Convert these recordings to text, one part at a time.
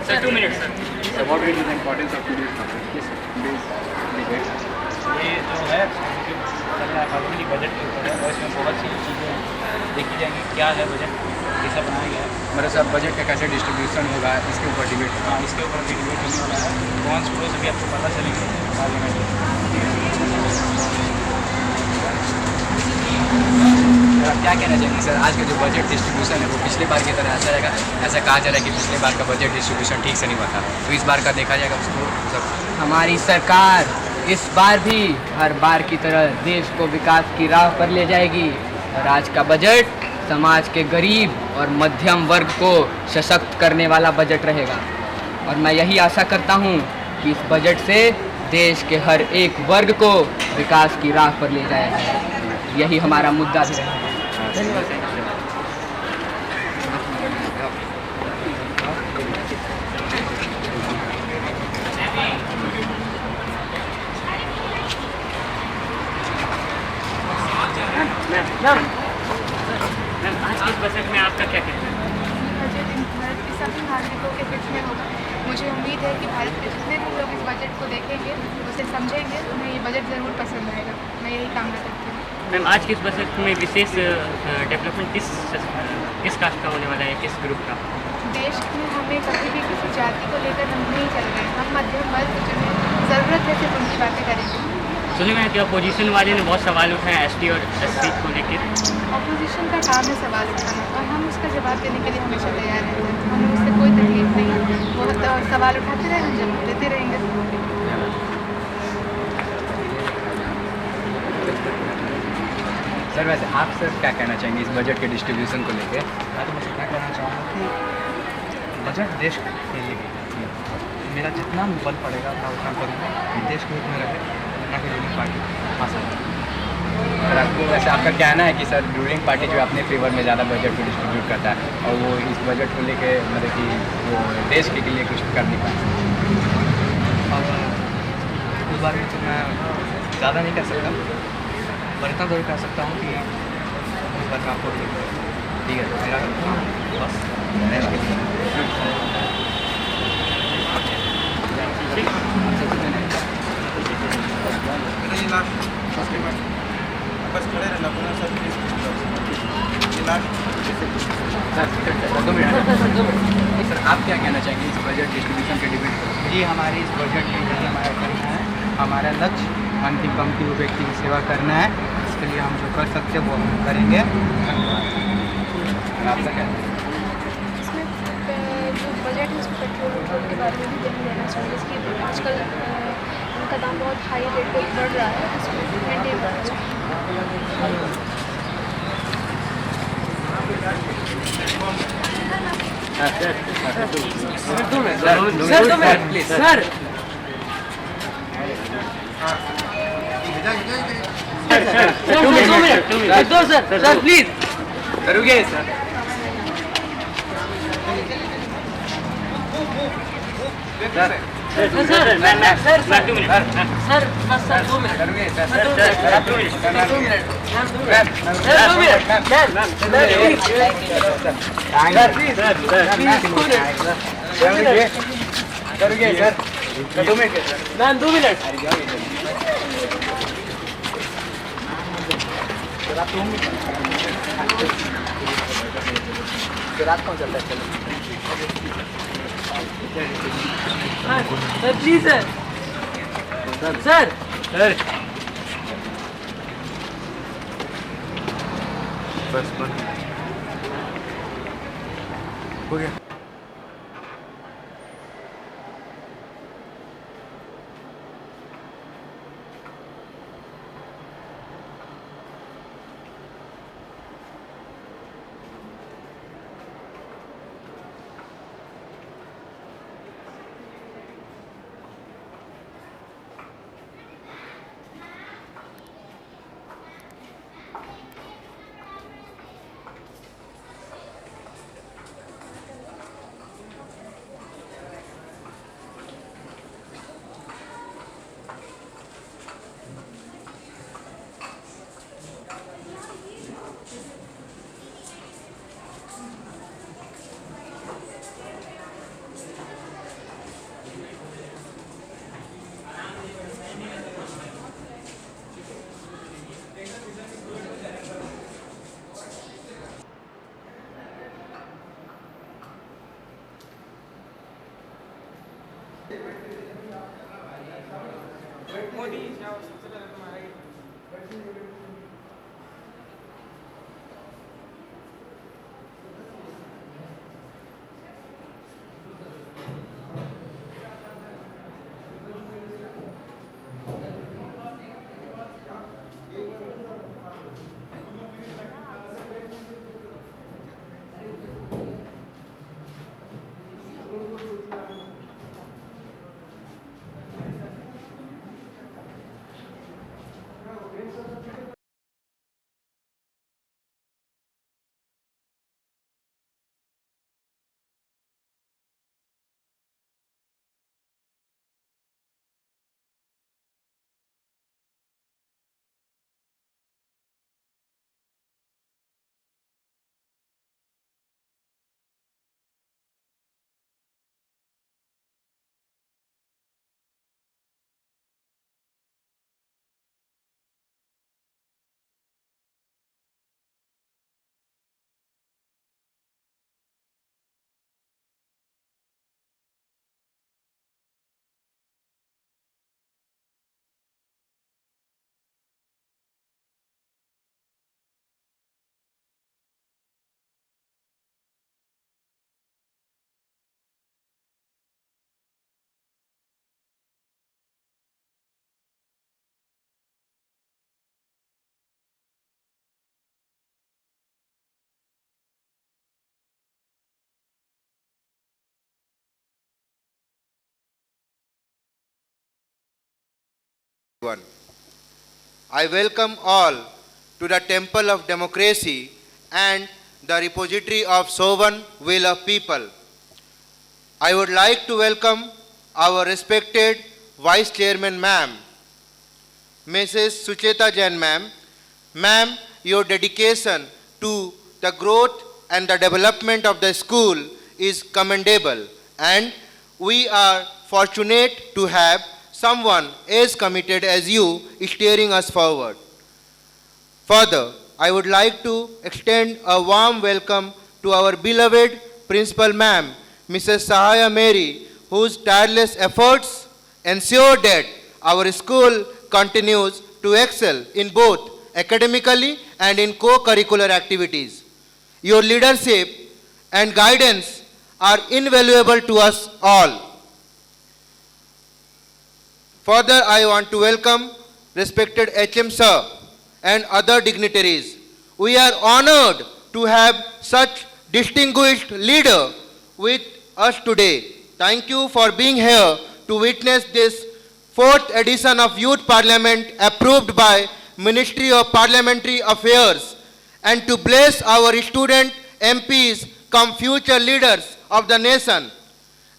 Sir, 2 minutes, sir. So what will be the importance of today's topic? Yes, today's debate. ये जो है चल रहा है फाइनली बजट के ऊपर है और इसमें बहुत सी चीज़ें देखी जाएंगी। क्या है बजट, कैसा बनाया गया है, मतलब सर बजट का कैसे डिस्ट्रीब्यूशन होगा इसके ऊपर डिबेट होगा। हाँ इसके ऊपर भी डिबेट होने वाला है। कौन प्रोज अभी आपको पता चलेंगे पार्लियामेंट में। आप क्या कहना चाहेंगे सर, आज का जो बजट डिस्ट्रीब्यूशन है वो पिछले बार की तरह ऐसा रहेगा? ऐसा कहा जा रहा है कि पिछले बार का बजट डिस्ट्रीब्यूशन ठीक से नहीं हुआ था, तो इस बार का देखा जाएगा उसको सब। हमारी सरकार इस बार भी हर बार की तरह देश को विकास की राह पर ले जाएगी और आज का बजट समाज के गरीब और मध्यम वर्ग को सशक्त करने वाला बजट रहेगा। और मैं यही आशा करता हूँ कि इस बजट से देश के हर एक वर्ग को विकास की राह पर ले जाया जाए। यही हमारा मुद्दा भी रहेगा। मैम आज के इस बजट में आपका क्या कहना है? बजट भारत के सभी नागरिकों के हित में होगा। मुझे उम्मीद है कि भारत के जितने भी लोग इस बजट को देखेंगे, उसे समझेंगे, उन्हें ये बजट ज़रूर पसंद आएगा। मैं यही कामना करती हूँ। मैम आज के इस बजट में विशेष डेवलपमेंट किस कास्ट का होने वाला है, किस ग्रुप का? देश में हमें कभी भी किसी जाति को लेकर हम नहीं चल रहे हैं। हम मध्यम वर्ग जो है ज़रूरत है सिर्फ उनकी बातें करेंगे। सुने मैंने कि अपोजिशन वाले ने बहुत सवाल उठाए एसटी और एससी को लेकर। अपोजिशन का काम है सवाल उठाना और हम उसका जवाब देने के लिए हमेशा तैयार रहते हैं। हमें उससे कोई तकलीफ नहीं है। वो सवाल उठाते रहे, हम जवाब देते रहेंगे। सर वैसे आप सर क्या कहना चाहेंगे इस बजट के डिस्ट्रीब्यूशन को लेकर? मैं तो बस इतना कहना चाहूँगा कि बजट देश के लिए मेरा जितना बल पड़ेगा मैं उतना करूँगा कि देश के हित में रहे, ना कि रूलिंग पार्टी हासिल करे। सर आपको वैसे आपका कहना है कि सर रूलिंग पार्टी जो अपने फेवर में ज़्यादा बजट को डिस्ट्रीब्यूट करता है और वो इस बजट को लेकर मतलब कि वो देश के लिए कुछ कर नहीं पाए। और इस बारे में तो मैं ज़्यादा नहीं कह सकता, पर इतना जरूर कह सकता हूँ कि इस बार आपको ठीक है मेरा बस देश के लिए सर आप क्या कहना चाहेंगे इस बजट डिस्ट्रीब्यूशन के डिबेट पर? जी हमारी इस बजट में यही हमारा करना है, हमारा लक्ष्य अंतिम पंक्ति व्यक्ति की सेवा करना है। इसके लिए हम जो कर सकते हैं वो हम करेंगे। धन्यवाद। आपका क्या? इसमें जो बजट है उसमें पेट्रोल के बारे में भी ध्यान देना चाहिए। इसकी आजकल उनका दाम बहुत हाई रेट पे बढ़ रहा है, इसमें मेंटेन करना चाहिए। सर प्लीज करोगे सर? रात कौन चलता है? सर प्लीज सर सर बस हो गया। I welcome all to the Temple of Democracy and the repository of sovereign will of people. I would like to welcome our respected Vice Chairman Ma'am, Mrs. Sucheta Jain Ma'am. Ma'am, your dedication to the growth and the development of the school is commendable, and we are fortunate to have someone as committed as you steering us forward. Further, I would like to extend a warm welcome to our beloved Principal Ma'am, Mrs. Sahaya Mary, whose tireless efforts ensure that our school continues to excel in both academically and in co-curricular activities. Your leadership and guidance are invaluable to us all. Further, I want to welcome respected HM Sir and other dignitaries. We are honored to have such distinguished leader with us today. Thank you for being here to witness this 4th edition of Youth Parliament approved by Ministry of Parliamentary Affairs, and to bless our student MPs come future leaders of the nation.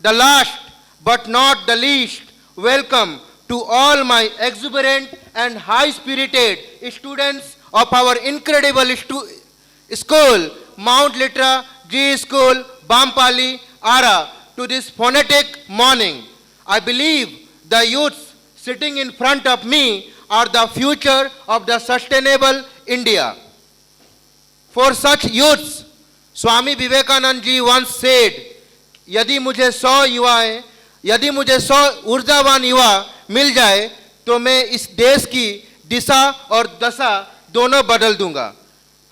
The last but not the least, welcome to all my exuberant and high-spirited students of our incredible school, Mount Litra G School, Bampali, Ara, to this phonetic morning. I believe the youths sitting in front of me are the future of the sustainable India. For such youths, Swami Vivekanand ji once said, यदि मुझे 100 ऊर्जावान युवा मिल जाए तो मैं इस देश की दिशा और दशा दोनों बदल दूंगा।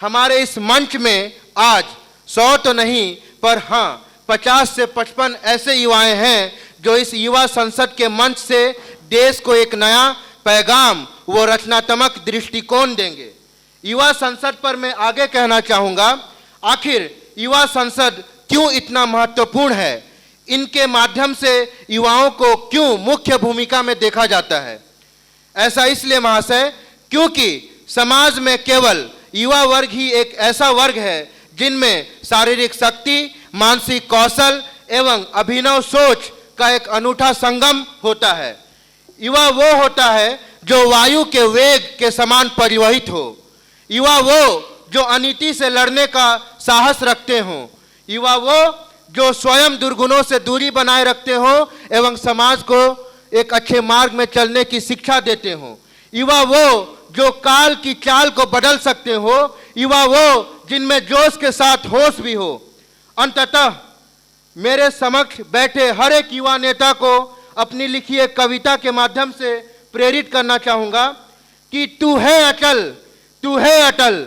हमारे इस मंच में आज 100 तो नहीं, पर हाँ 50 से 55 ऐसे युवाएं हैं जो इस युवा संसद के मंच से देश को एक नया पैगाम वो रचनात्मक दृष्टिकोण देंगे। युवा संसद पर मैं आगे कहना चाहूँगा, आखिर युवा संसद क्यों इतना महत्वपूर्ण है, इनके माध्यम से युवाओं को क्यों मुख्य भूमिका में देखा जाता है। ऐसा इसलिए महाशय, क्योंकि समाज में केवल युवा वर्ग ही एक ऐसा वर्ग है जिनमें शारीरिक शक्ति, मानसिक कौशल एवं अभिनव सोच का एक अनूठा संगम होता है। युवा वो होता है जो वायु के वेग के समान परिवहित हो। युवा वो जो अनीति से लड़ने का साहस रखते हों। युवा वो जो स्वयं दुर्गुणों से दूरी बनाए रखते हो एवं समाज को एक अच्छे मार्ग में चलने की शिक्षा देते हो। युवा वो जो काल की चाल को बदल सकते हो। युवा वो जिनमें जोश के साथ होश भी हो। अंततः मेरे समक्ष बैठे हर एक युवा नेता को अपनी लिखी एक कविता के माध्यम से प्रेरित करना चाहूंगा कि तू है अटल, तू है अटल,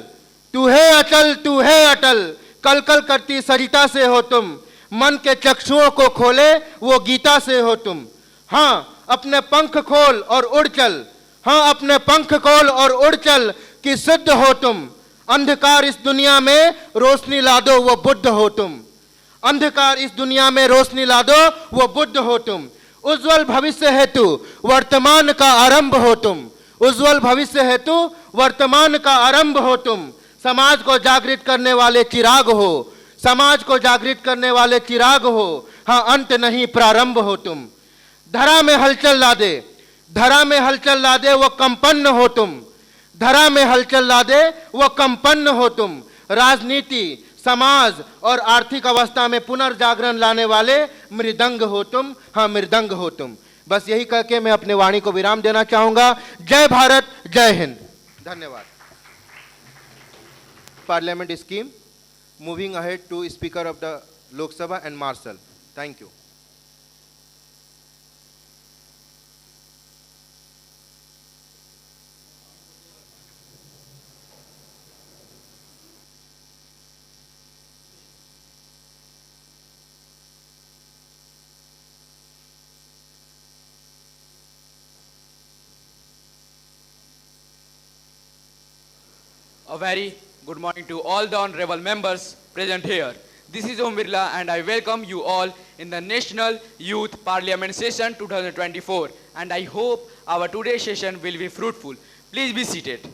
तू है अटल, तू है अटल, कल कल करती सरिता से हो तुम, मन के चक्षुओं को खोले वो गीता से हो तुम। हाँ अपने पंख खोल और उड़ चल, हाँ अपने पंख खोल और उड़ चल कि सिद्ध हो तुम। अंधकार इस दुनिया में रोशनी ला दो वो बुद्ध हो तुम। अंधकार इस दुनिया में रोशनी ला दो वो बुद्ध हो तुम। उज्जवल भविष्य हेतु वर्तमान का आरंभ हो तुम। उज्जवल भविष्य हेतु वर्तमान का आरंभ हो तुम। समाज को जागृत करने वाले चिराग हो, समाज को जागृत करने वाले चिराग हो। हाँ अंत नहीं प्रारंभ हो तुम। धरा में हलचल ला दे, धरा में हलचल ला दे वो कंपन्न हो तुम। धरा में हलचल ला दे वो कंपन्न हो तुम। राजनीति, समाज और आर्थिक अवस्था में पुनर्जागरण लाने वाले मृदंग हो तुम। हाँ मृदंग हो तुम। बस यही कह के मैं अपने वाणी को विराम देना चाहूंगा। जय भारत, जय हिंद। धन्यवाद। Parliament scheme moving ahead to speaker of the Lok Sabha and marshal. Thank you. A very good morning to all the honorable members present here. This is Om Birla and I welcome you all in the National Youth Parliament Session 2024 and I hope our today's session will be fruitful. Please be seated.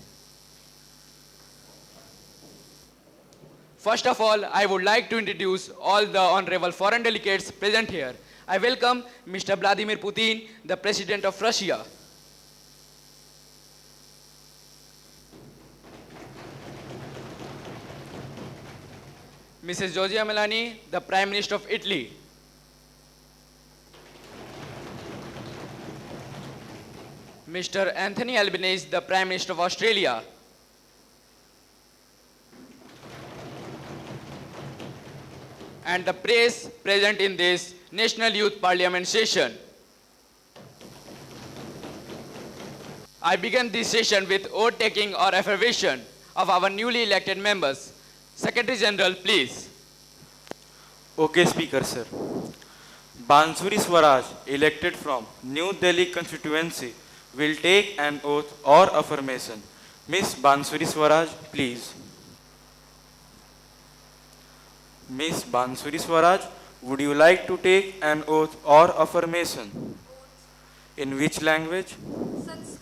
First of all, I would like to introduce all the honorable foreign delegates present here. I welcome Mr. Vladimir Putin, the President of Russia. Mrs. Giorgia Meloni, the Prime Minister of Italy. Mr. Anthony Albanese, the Prime Minister of Australia. And the press present in this National Youth Parliament session. I begin this session with oath taking or affirmation of our newly elected members. Secretary General, please. Okay, Speaker, sir. Bansuri Swaraj, elected from New Delhi constituency, will take an oath or affirmation. Miss Bansuri Swaraj, please. Miss Bansuri Swaraj, would you like to take an oath or affirmation? In which language? Sanskrit.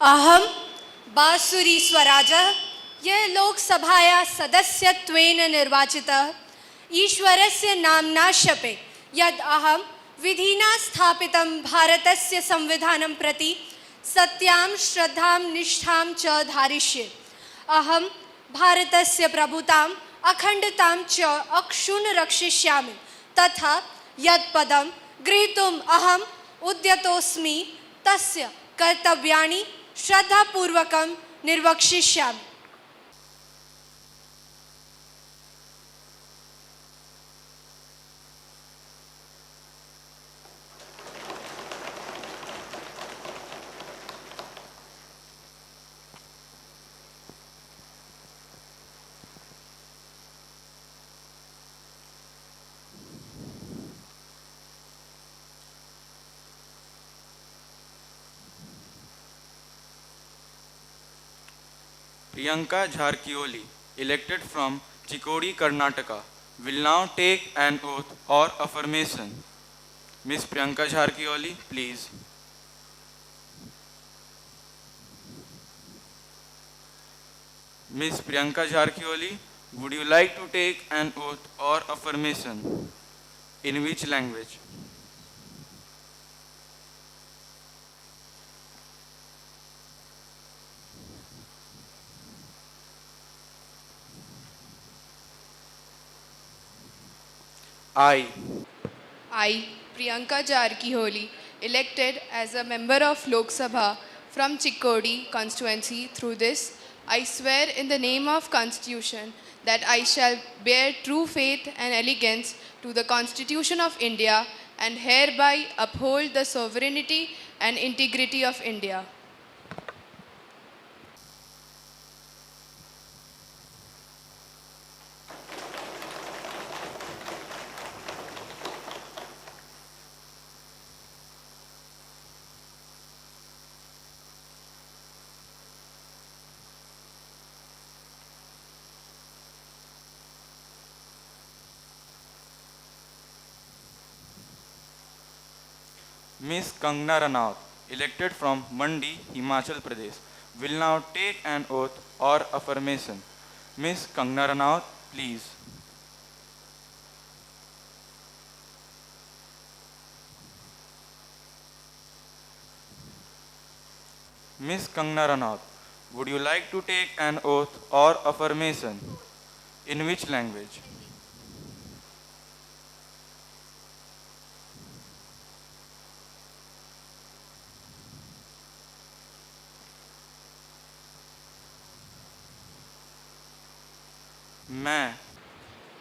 अहम बांसुरी स्वराजः यह लोकसभाया सदस्यत्वेन निर्वाचितः ईश्वरस्य नाम्ना शपे यद् अहम विधिना स्थापितं भारतस्य संविधानं प्रति सत्यां श्रद्धां निष्ठां च धारयिष्ये। अहम भारतस्य प्रभुतां अखंडतां च अक्षुण्ण रक्षयिष्यामि तथा यत् पदं ग्रहीतुम् अहम् उद्यतोऽस्मि तस्य कर्तव्यानि श्रद्धापूर्वकं निर्वक्ष्यिष्यामि। Priyanka Jharkioli, elected from Chikodi, Karnataka, will now take an oath or affirmation. Miss Priyanka Jharkioli, please. Miss Priyanka Jharkioli, would you like to take an oath or affirmation? In which language? I, Priyanka Jarkiholi, elected as a member of Lok Sabha from Chikkodi constituency through this I swear in the name of Constitution that I shall bear true faith and allegiance to the Constitution of India and hereby uphold the sovereignty and integrity of India. Miss Kangana Ranaut, elected from Mandi, Himachal Pradesh, will now take an oath or affirmation. Miss Kangana Ranaut, please. Miss Kangana Ranaut, would you like to take an oath or affirmation? In which language?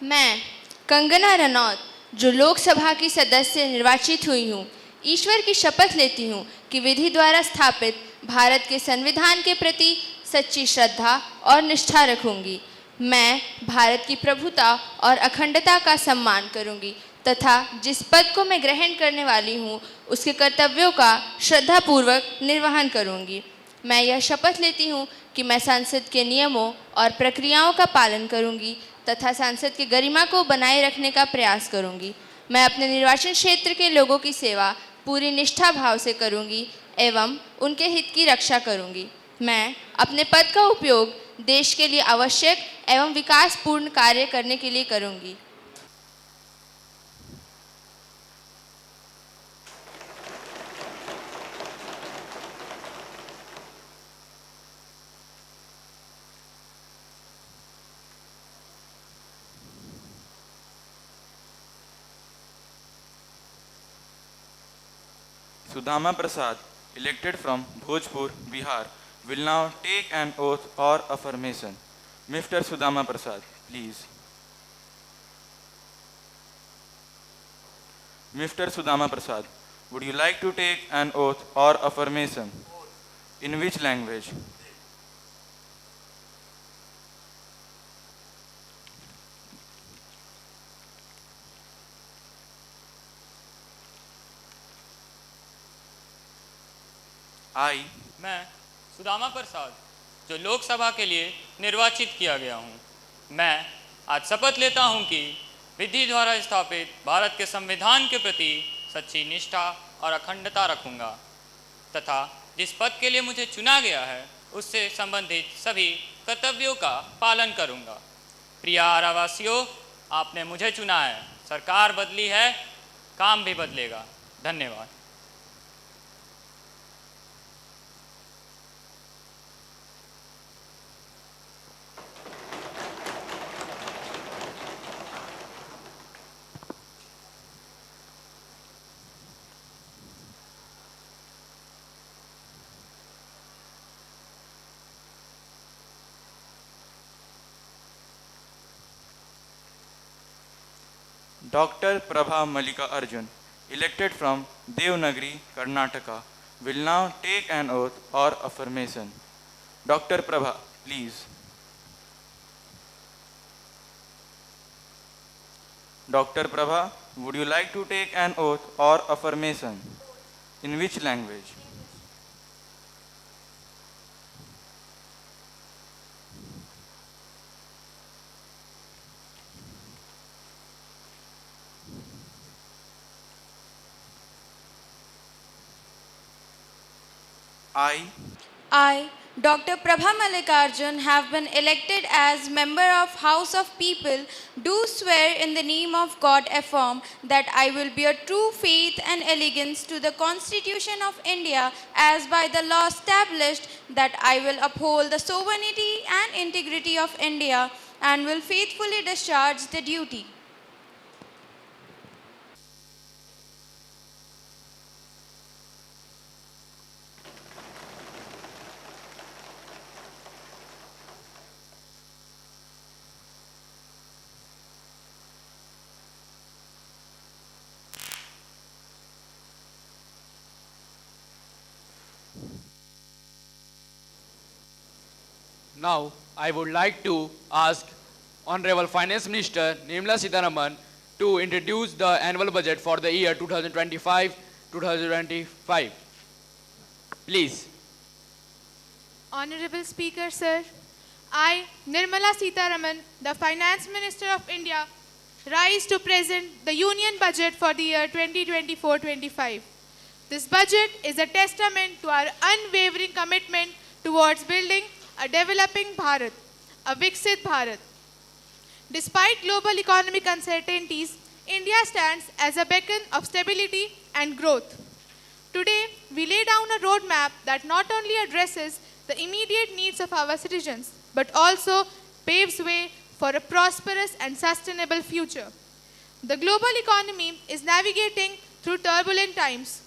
मैं कंगना रनौत जो लोकसभा की सदस्य निर्वाचित हुई हूँ, ईश्वर की शपथ लेती हूँ कि विधि द्वारा स्थापित भारत के संविधान के प्रति सच्ची श्रद्धा और निष्ठा रखूंगी। मैं भारत की प्रभुता और अखंडता का सम्मान करूंगी तथा जिस पद को मैं ग्रहण करने वाली हूँ उसके कर्तव्यों का श्रद्धापूर्वक निर्वहन करूंगी। मैं यह शपथ लेती हूँ कि मैं संसद के नियमों और प्रक्रियाओं का पालन करूंगी तथा संसद की गरिमा को बनाए रखने का प्रयास करूंगी। मैं अपने निर्वाचन क्षेत्र के लोगों की सेवा पूरी निष्ठा भाव से करूंगी एवं उनके हित की रक्षा करूंगी। मैं अपने पद का उपयोग देश के लिए आवश्यक एवं विकासपूर्ण कार्य करने के लिए करूंगी। Sudama Prasad, elected from Bhojpur, Bihar, will now take an oath or affirmation. Mr. Sudama Prasad, please. Mr. Sudama Prasad, would you like to take an oath or affirmation? In which language? मैं सुदामा प्रसाद जो लोकसभा के लिए निर्वाचित किया गया हूँ, मैं आज शपथ लेता हूँ कि विधि द्वारा स्थापित भारत के संविधान के प्रति सच्ची निष्ठा और अखंडता रखूँगा तथा जिस पद के लिए मुझे चुना गया है उससे संबंधित सभी कर्तव्यों का पालन करूँगा। प्रिय आरावासियों, आपने मुझे चुना है, सरकार बदली है, काम भी बदलेगा। धन्यवाद। Dr. Prabha Malika Arjun, elected from Devnagari, Karnataka, will now take an oath or affirmation. Dr. Prabha, please. Dr. Prabha, would you like to take an oath or affirmation? In which language? I, Dr. Prabha Malikarjun, have been elected as member of House of People, do swear in the name of God affirm that I will bear true faith and allegiance to the Constitution of India as by the law established, that I will uphold the sovereignty and integrity of India and will faithfully discharge the duty. Now, I would like to ask Honorable Finance Minister Nirmala Sitharaman to introduce the annual budget for the year 2025. Please. Honorable Speaker, sir, I, Nirmala Sitharaman, the Finance Minister of India, rise to present the Union Budget for the year 2024-25. This budget is a testament to our unwavering commitment towards building a developing Bharat, a Viksit Bharat. Despite global economic uncertainties, India stands as a beacon of stability and growth. Today, we lay down a roadmap that not only addresses the immediate needs of our citizens, but also paves way for a prosperous and sustainable future. The global economy is navigating through turbulent times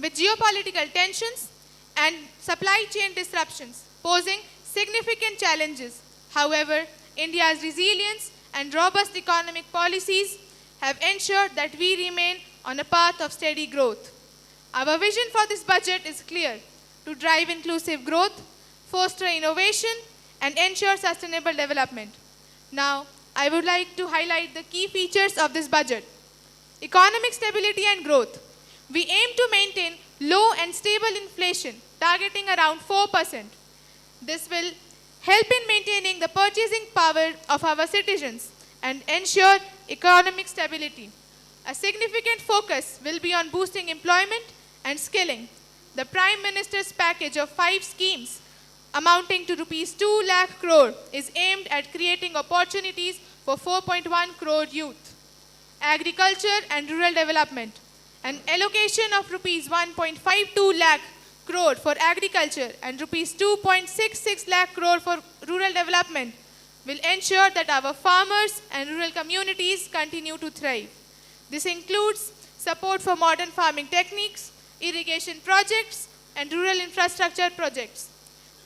with geopolitical tensions and supply chain disruptions posing significant challenges. However, India's resilience and robust economic policies have ensured that we remain on a path of steady growth. Our vision for this budget is clear: to drive inclusive growth, foster innovation, and ensure sustainable development. Now, I would like to highlight the key features of this budget. Economic stability and growth. We aim to maintain low and stable inflation, targeting around 4%. This will help in maintaining the purchasing power of our citizens and ensure economic stability. A significant focus will be on boosting employment and skilling. The Prime Minister's package of 5 schemes amounting to Rs 2 lakh crore is aimed at creating opportunities for 4.1 crore youth. Agriculture and rural development. An allocation of Rs 1.52 lakh crore for agriculture and Rs 2.66 lakh crore for rural development will ensure that our farmers and rural communities continue to thrive. This includes support for modern farming techniques, irrigation projects, and rural infrastructure projects.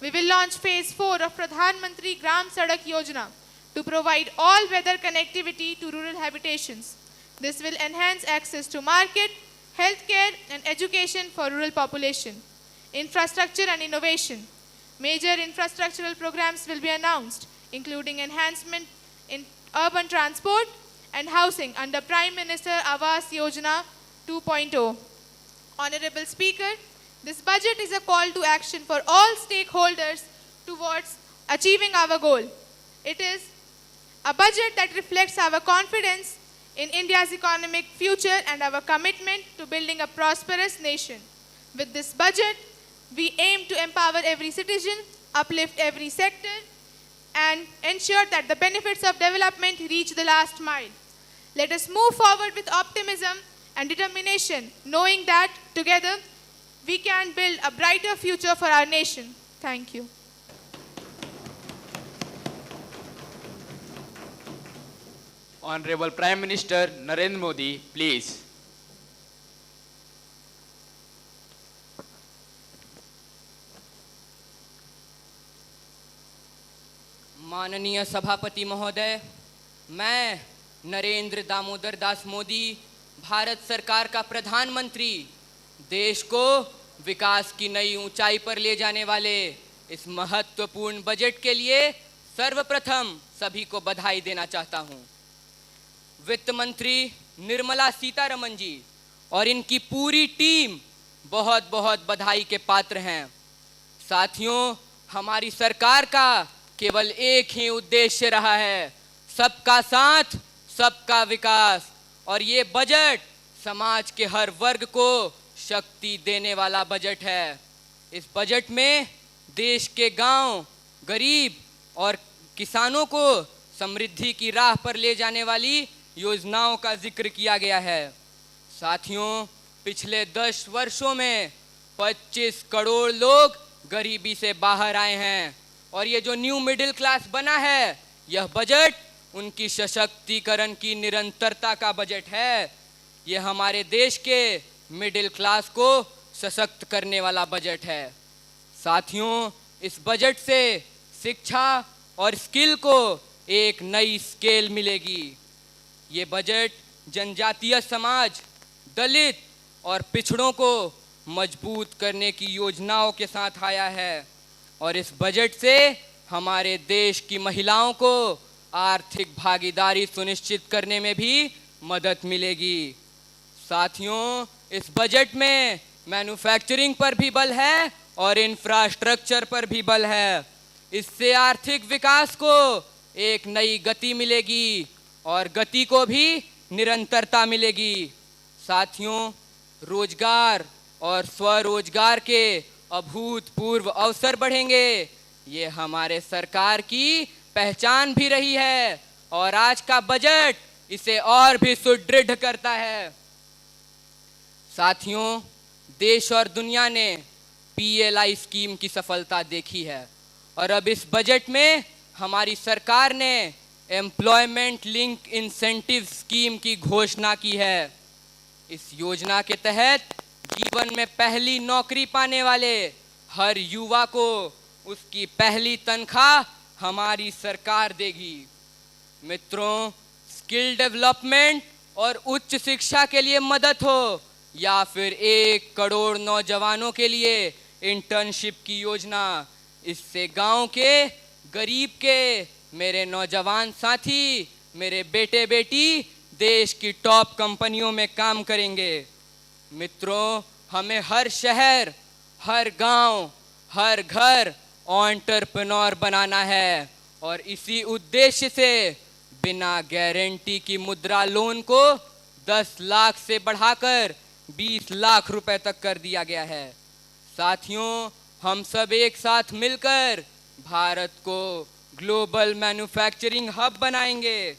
We will launch phase 4 of Pradhan Mantri Gram Sadak Yojana to provide all-weather connectivity to rural habitations. This will enhance access to market, healthcare, and education for rural population. Infrastructure and innovation. Major infrastructural programs will be announced, including enhancement in urban transport and housing under Prime Minister Awas Yojana 2.0. Honorable Speaker, this budget is a call to action for all stakeholders towards achieving our goal. It is a budget that reflects our confidence in India's economic future and our commitment to building a prosperous nation. With this budget, we aim to empower every citizen, uplift every sector, and ensure that the benefits of development reach the last mile. Let us move forward with optimism and determination, knowing that together we can build a brighter future for our nation. Thank you. Honorable Prime Minister Narendra Modi, please. माननीय सभापति महोदय, मैं नरेंद्र दामोदर दास मोदी, भारत सरकार का प्रधानमंत्री, देश को विकास की नई ऊंचाई पर ले जाने वाले इस महत्वपूर्ण बजट के लिए सर्वप्रथम सभी को बधाई देना चाहता हूं। वित्त मंत्री निर्मला सीतारमण जी और इनकी पूरी टीम बहुत बहुत बधाई के पात्र हैं। साथियों, हमारी सरकार का केवल एक ही उद्देश्य रहा है, सबका साथ, सबका विकास, और ये बजट समाज के हर वर्ग को शक्ति देने वाला बजट है। इस बजट में देश के गांव, गरीब और किसानों को समृद्धि की राह पर ले जाने वाली योजनाओं का जिक्र किया गया है। साथियों, पिछले 10 वर्षों में 25 करोड़ लोग गरीबी से बाहर आए हैं और ये जो न्यू मिडिल क्लास बना है, यह बजट उनकी सशक्तिकरण की निरंतरता का बजट है। ये हमारे देश के मिडिल क्लास को सशक्त करने वाला बजट है। साथियों, इस बजट से शिक्षा और स्किल को एक नई स्केल मिलेगी। ये बजट जनजातीय समाज, दलित और पिछड़ों को मजबूत करने की योजनाओं के साथ आया है और इस बजट से हमारे देश की महिलाओं को आर्थिक भागीदारी सुनिश्चित करने में भी मदद मिलेगी। साथियों, इस बजट में मैन्युफैक्चरिंग पर भी बल है और इंफ्रास्ट्रक्चर पर भी बल है। इससे आर्थिक विकास को एक नई गति मिलेगी और गति को भी निरंतरता मिलेगी। साथियों, रोजगार और स्वरोजगार के अभूतपूर्व अवसर बढ़ेंगे। ये हमारे सरकार की पहचान भी रही है और आज का बजट इसे और भी सुदृढ़ करता है। साथियों, देश और दुनिया ने PLI स्कीम की सफलता देखी है और अब इस बजट में हमारी सरकार ने एम्प्लॉयमेंट लिंक इंसेंटिव स्कीम की घोषणा की है। इस योजना के तहत जीवन में पहली नौकरी पाने वाले हर युवा को उसकी पहली तनख्वाह हमारी सरकार देगी। मित्रों, स्किल डेवलपमेंट और उच्च शिक्षा के लिए मदद हो या फिर 1 करोड़ नौजवानों के लिए इंटर्नशिप की योजना, इससे गांव के गरीब के मेरे नौजवान साथी, मेरे बेटे बेटी देश की टॉप कंपनियों में काम करेंगे। मित्रों, हमें हर शहर, हर गांव, हर घर एंटरप्रेन्योर बनाना है और इसी उद्देश्य से बिना गारंटी की मुद्रा लोन को 10 लाख से बढ़ाकर 20 लाख रुपए तक कर दिया गया है। साथियों, हम सब एक साथ मिलकर भारत को ग्लोबल मैन्युफैक्चरिंग हब बनाएंगे।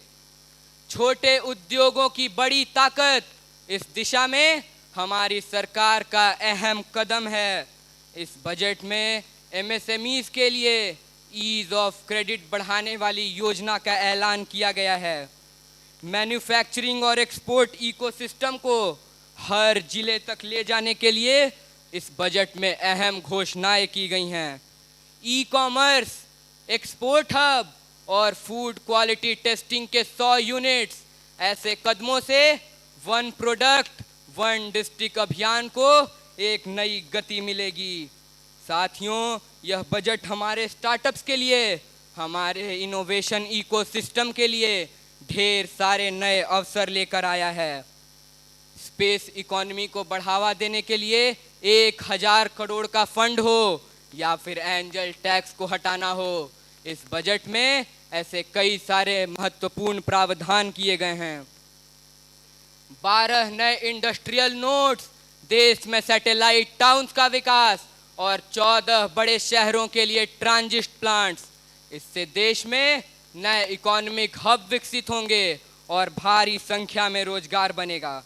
छोटे उद्योगों की बड़ी ताकत, इस दिशा में हमारी सरकार का अहम कदम है। इस बजट में MSMEs के लिए ईज ऑफ क्रेडिट बढ़ाने वाली योजना का ऐलान किया गया है। मैन्युफैक्चरिंग और एक्सपोर्ट इकोसिस्टम को हर जिले तक ले जाने के लिए इस बजट में अहम घोषणाएं की गई हैं। ई-कॉमर्स, एक्सपोर्ट हब और फूड क्वालिटी टेस्टिंग के 100 यूनिट्स, ऐसे कदमों से वन प्रोडक्ट वन डिस्ट्रिक्ट अभियान को एक नई गति मिलेगी। साथियों, यह बजट हमारे स्टार्टअप्स के लिए, हमारे इनोवेशन इकोसिस्टम के लिए ढेर सारे नए अवसर लेकर आया है। स्पेस इकोनॉमी को बढ़ावा देने के लिए 1000 करोड़ का फंड हो या फिर एंजल टैक्स को हटाना हो, इस बजट में ऐसे कई सारे महत्वपूर्ण प्रावधान किए गए हैं। 12 नए इंडस्ट्रियल नोड्स, देश में सैटेलाइट टाउन्स का विकास और 14 बड़े शहरों के लिए ट्रांजिट प्लांट्स। इससे देश में नए इकोनॉमिक हब विकसित होंगे और भारी संख्या में रोजगार बनेगा।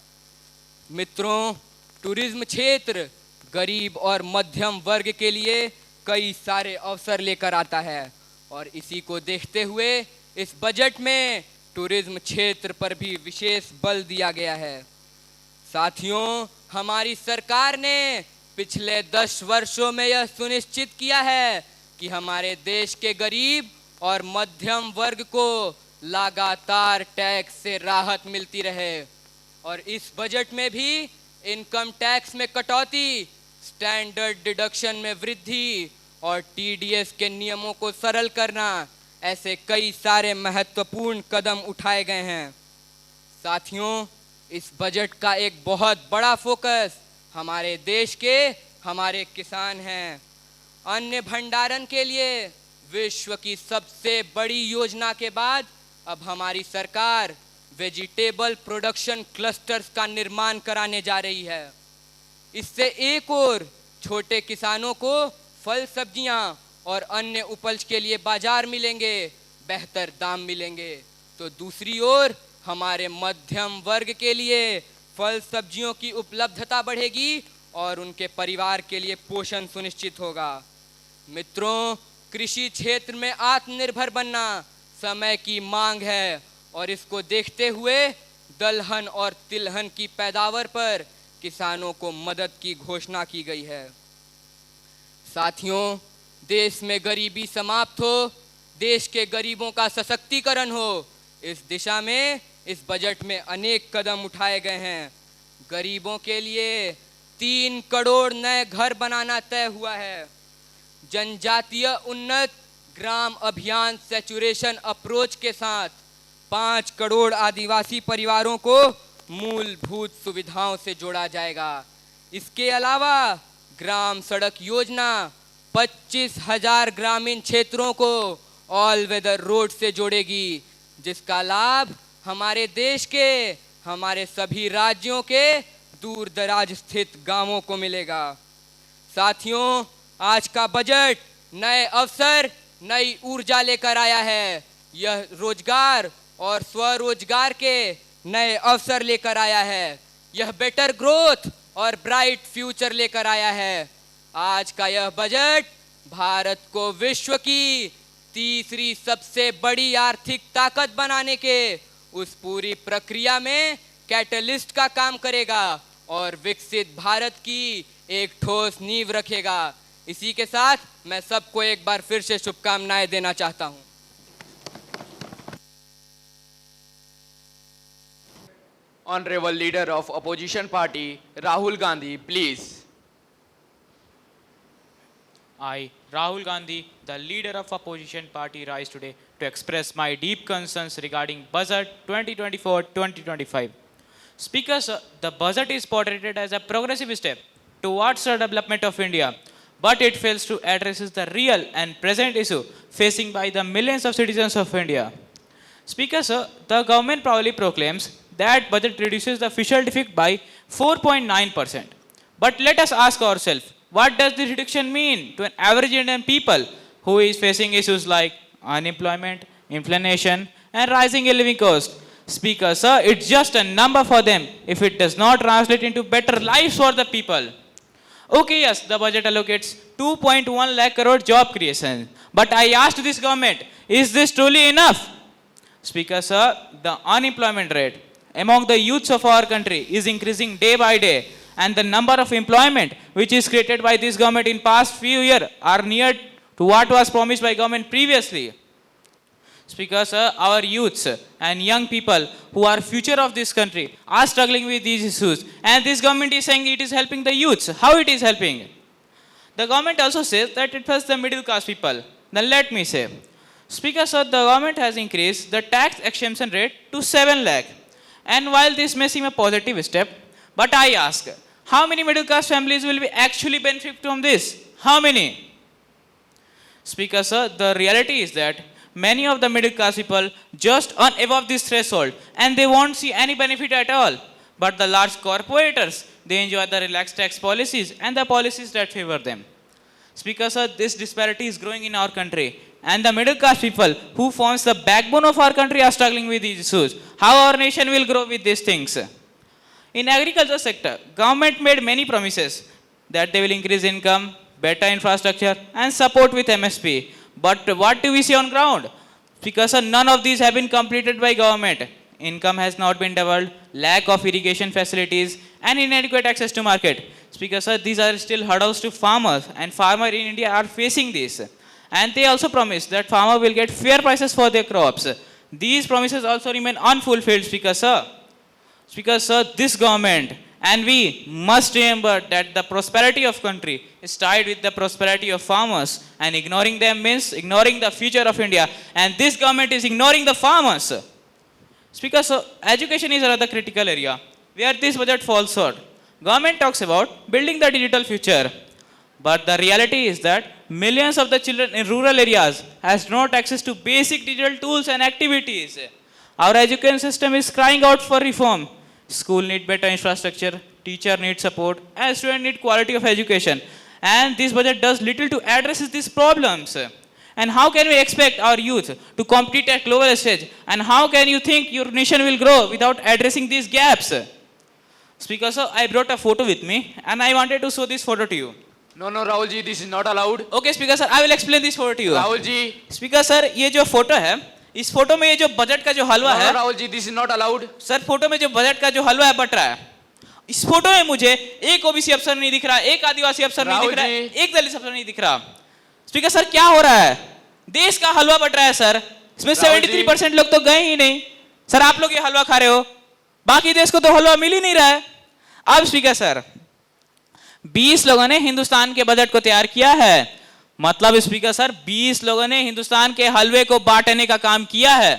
मित्रों, टूरिज्म क्षेत्र गरीब और मध्यम वर्ग के लिए कई सारे अवसर लेकर आता है और इसी को देखते हुए इस बजट में टूरिज्म क्षेत्र पर भी विशेष बल दिया गया है। साथियों, हमारी सरकार ने पिछले 10 वर्षों में यह सुनिश्चित किया है कि हमारे देश के गरीब और मध्यम वर्ग को लगातार टैक्स से राहत मिलती रहे और इस बजट में भी इनकम टैक्स में कटौती, स्टैंडर्ड डिडक्शन में वृद्धि और TDS के नियमों को सरल करना, ऐसे कई सारे महत्वपूर्ण कदम उठाए गए हैं। साथियों, इस बजट का एक बहुत बड़ा फोकस हमारे देश के हमारे किसान हैं। अन्न भंडारण के लिए विश्व की सबसे बड़ी योजना के बाद अब हमारी सरकार वेजिटेबल प्रोडक्शन क्लस्टर्स का निर्माण कराने जा रही है। इससे एक और छोटे किसानों को फल, सब्जियां और अन्य उपज के लिए बाजार मिलेंगे, बेहतर दाम मिलेंगे, तो दूसरी ओर हमारे मध्यम वर्ग के लिए फल सब्जियों की उपलब्धता बढ़ेगी और उनके परिवार के लिए पोषण सुनिश्चित होगा। मित्रों, कृषि क्षेत्र में आत्मनिर्भर बनना समय की मांग है और इसको देखते हुए दलहन और तिलहन की पैदावार पर किसानों को मदद की घोषणा की गई है। साथियों, देश में गरीबी समाप्त हो, देश के गरीबों का सशक्तिकरण हो, इस दिशा में इस बजट में अनेक कदम उठाए गए हैं। गरीबों के लिए 3 करोड़ नए घर बनाना तय हुआ है। जनजातीय उन्नत ग्राम अभियान सैचुरेशन अप्रोच के साथ 5 करोड़ आदिवासी परिवारों को मूलभूत सुविधाओं से जोड़ा जाएगा। इसके अलावा ग्राम सड़क योजना 25,000 ग्रामीण क्षेत्रों को ऑल वेदर रोड से जोड़ेगी, जिसका लाभ हमारे देश के, हमारे सभी राज्यों के दूर दराज स्थित गांवों को मिलेगा। साथियों, आज का बजट नए अवसर, नई ऊर्जा लेकर आया है। यह रोजगार और स्वरोजगार के नए अवसर लेकर आया है। यह बेटर ग्रोथ और ब्राइट फ्यूचर लेकर आया है। आज का यह बजट भारत को विश्व की तीसरी सबसे बड़ी आर्थिक ताकत बनाने के उस पूरी प्रक्रिया में कैटलिस्ट का काम करेगा और विकसित भारत की एक ठोस नींव रखेगा। इसी के साथ मैं सबको एक बार फिर से शुभकामनाएं देना चाहता हूं। Honorable Leader of Opposition Party, Rahul Gandhi, please. I, Rahul Gandhi, the leader of opposition party, rise today to express my deep concerns regarding budget 2024-2025. Speaker, sir, the budget is portrayed as a progressive step towards the development of India, but it fails to address the real and present issue facing by the millions of citizens of India. Speaker, sir, the government proudly proclaims that budget reduces the fiscal deficit by 4.9%. But let us ask ourselves, what does this reduction mean to an average Indian people who is facing issues like unemployment, inflation, and rising living cost? Speaker, sir, it's just a number for them if it does not translate into better lives for the people. Okay, yes, the budget allocates 2.1 lakh crore job creation. But I asked this government, is this truly enough? Speaker, sir, the unemployment rate among the youths of our country is increasing day by day, and the number of employment which is created by this government in past few years are near to what was promised by government previously. Speaker, sir, our youths and young people who are future of this country are struggling with these issues, and this government is saying it is helping the youths. How it is helping? The government also says that it helps the middle class people. Then let me say, Speaker, sir, the government has increased the tax exemption rate to 7 lakh. And while this may seem a positive step, but I ask, how many middle class families will be actually benefit from this? How many? Speaker, sir, the reality is that many of the middle class people just earn above this threshold and they won't see any benefit at all. But the large corporators, they enjoy the relaxed tax policies and the policies that favor them. Speaker, sir, this disparity is growing in our country, and the middle class people who forms the backbone of our country are struggling with these issues. How our nation will grow with these things? In agriculture sector, government made many promises that they will increase income, better infrastructure, and support with MSP. But what do we see on ground? Because none of these have been completed by government. Income has not been doubled, lack of irrigation facilities, and inadequate access to market. Speaker, sir, these are still hurdles to farmers, and farmers in India are facing this. And they also promise that farmers will get fair prices for their crops. These promises also remain unfulfilled, Speaker, sir. Speaker, sir, this government and we must remember that the prosperity of country is tied with the prosperity of farmers, and ignoring them means ignoring the future of India. And this government is ignoring the farmers. Speaker, so education is another critical area where this budget falls short. Government talks about building the digital future, but the reality is that millions of the children in rural areas has not access to basic digital tools and activities. Our education system is crying out for reform. School need better infrastructure, teacher need support, and student need quality of education. And this budget does little to address these problems. And how can we expect our youth to compete at global stage? And how can you think your nation will grow without addressing these gaps? Speaker, sir, I brought a photo with me, and I wanted to show this photo to you. No, Rahul ji, this is not allowed. Okay, Speaker, sir, I will explain this photo to you. Rahul ji. Speaker, sir, ये जो photo है, इस photo में ये जो budget का जो हलवा है, Rahul ji, this is not allowed. Sir photo में जो बजट का जो हलवा है बट रहा है, इस फोटो में मुझे एक ओबीसी अफसर नहीं दिख रहा, एक आदिवासी अफसर नहीं दिख रहा, एक दलित अफसर नहीं दिख रहा. स्पीकर सर, क्या हो रहा है? देश का हलवा बट रहा है सर, इसमें 73% लोग तो गए ही नहीं. सर आप लोग ये हलवा खा रहे हो, बाकी देश को तो हलवा मिल ही नहीं रहा है. अब स्पीकर सर, 20 लोगों ने हिंदुस्तान के बजट को तैयार किया है, मतलब स्पीकर सर 20 लोगों ने हिंदुस्तान के हलवे को बांटने का काम किया है।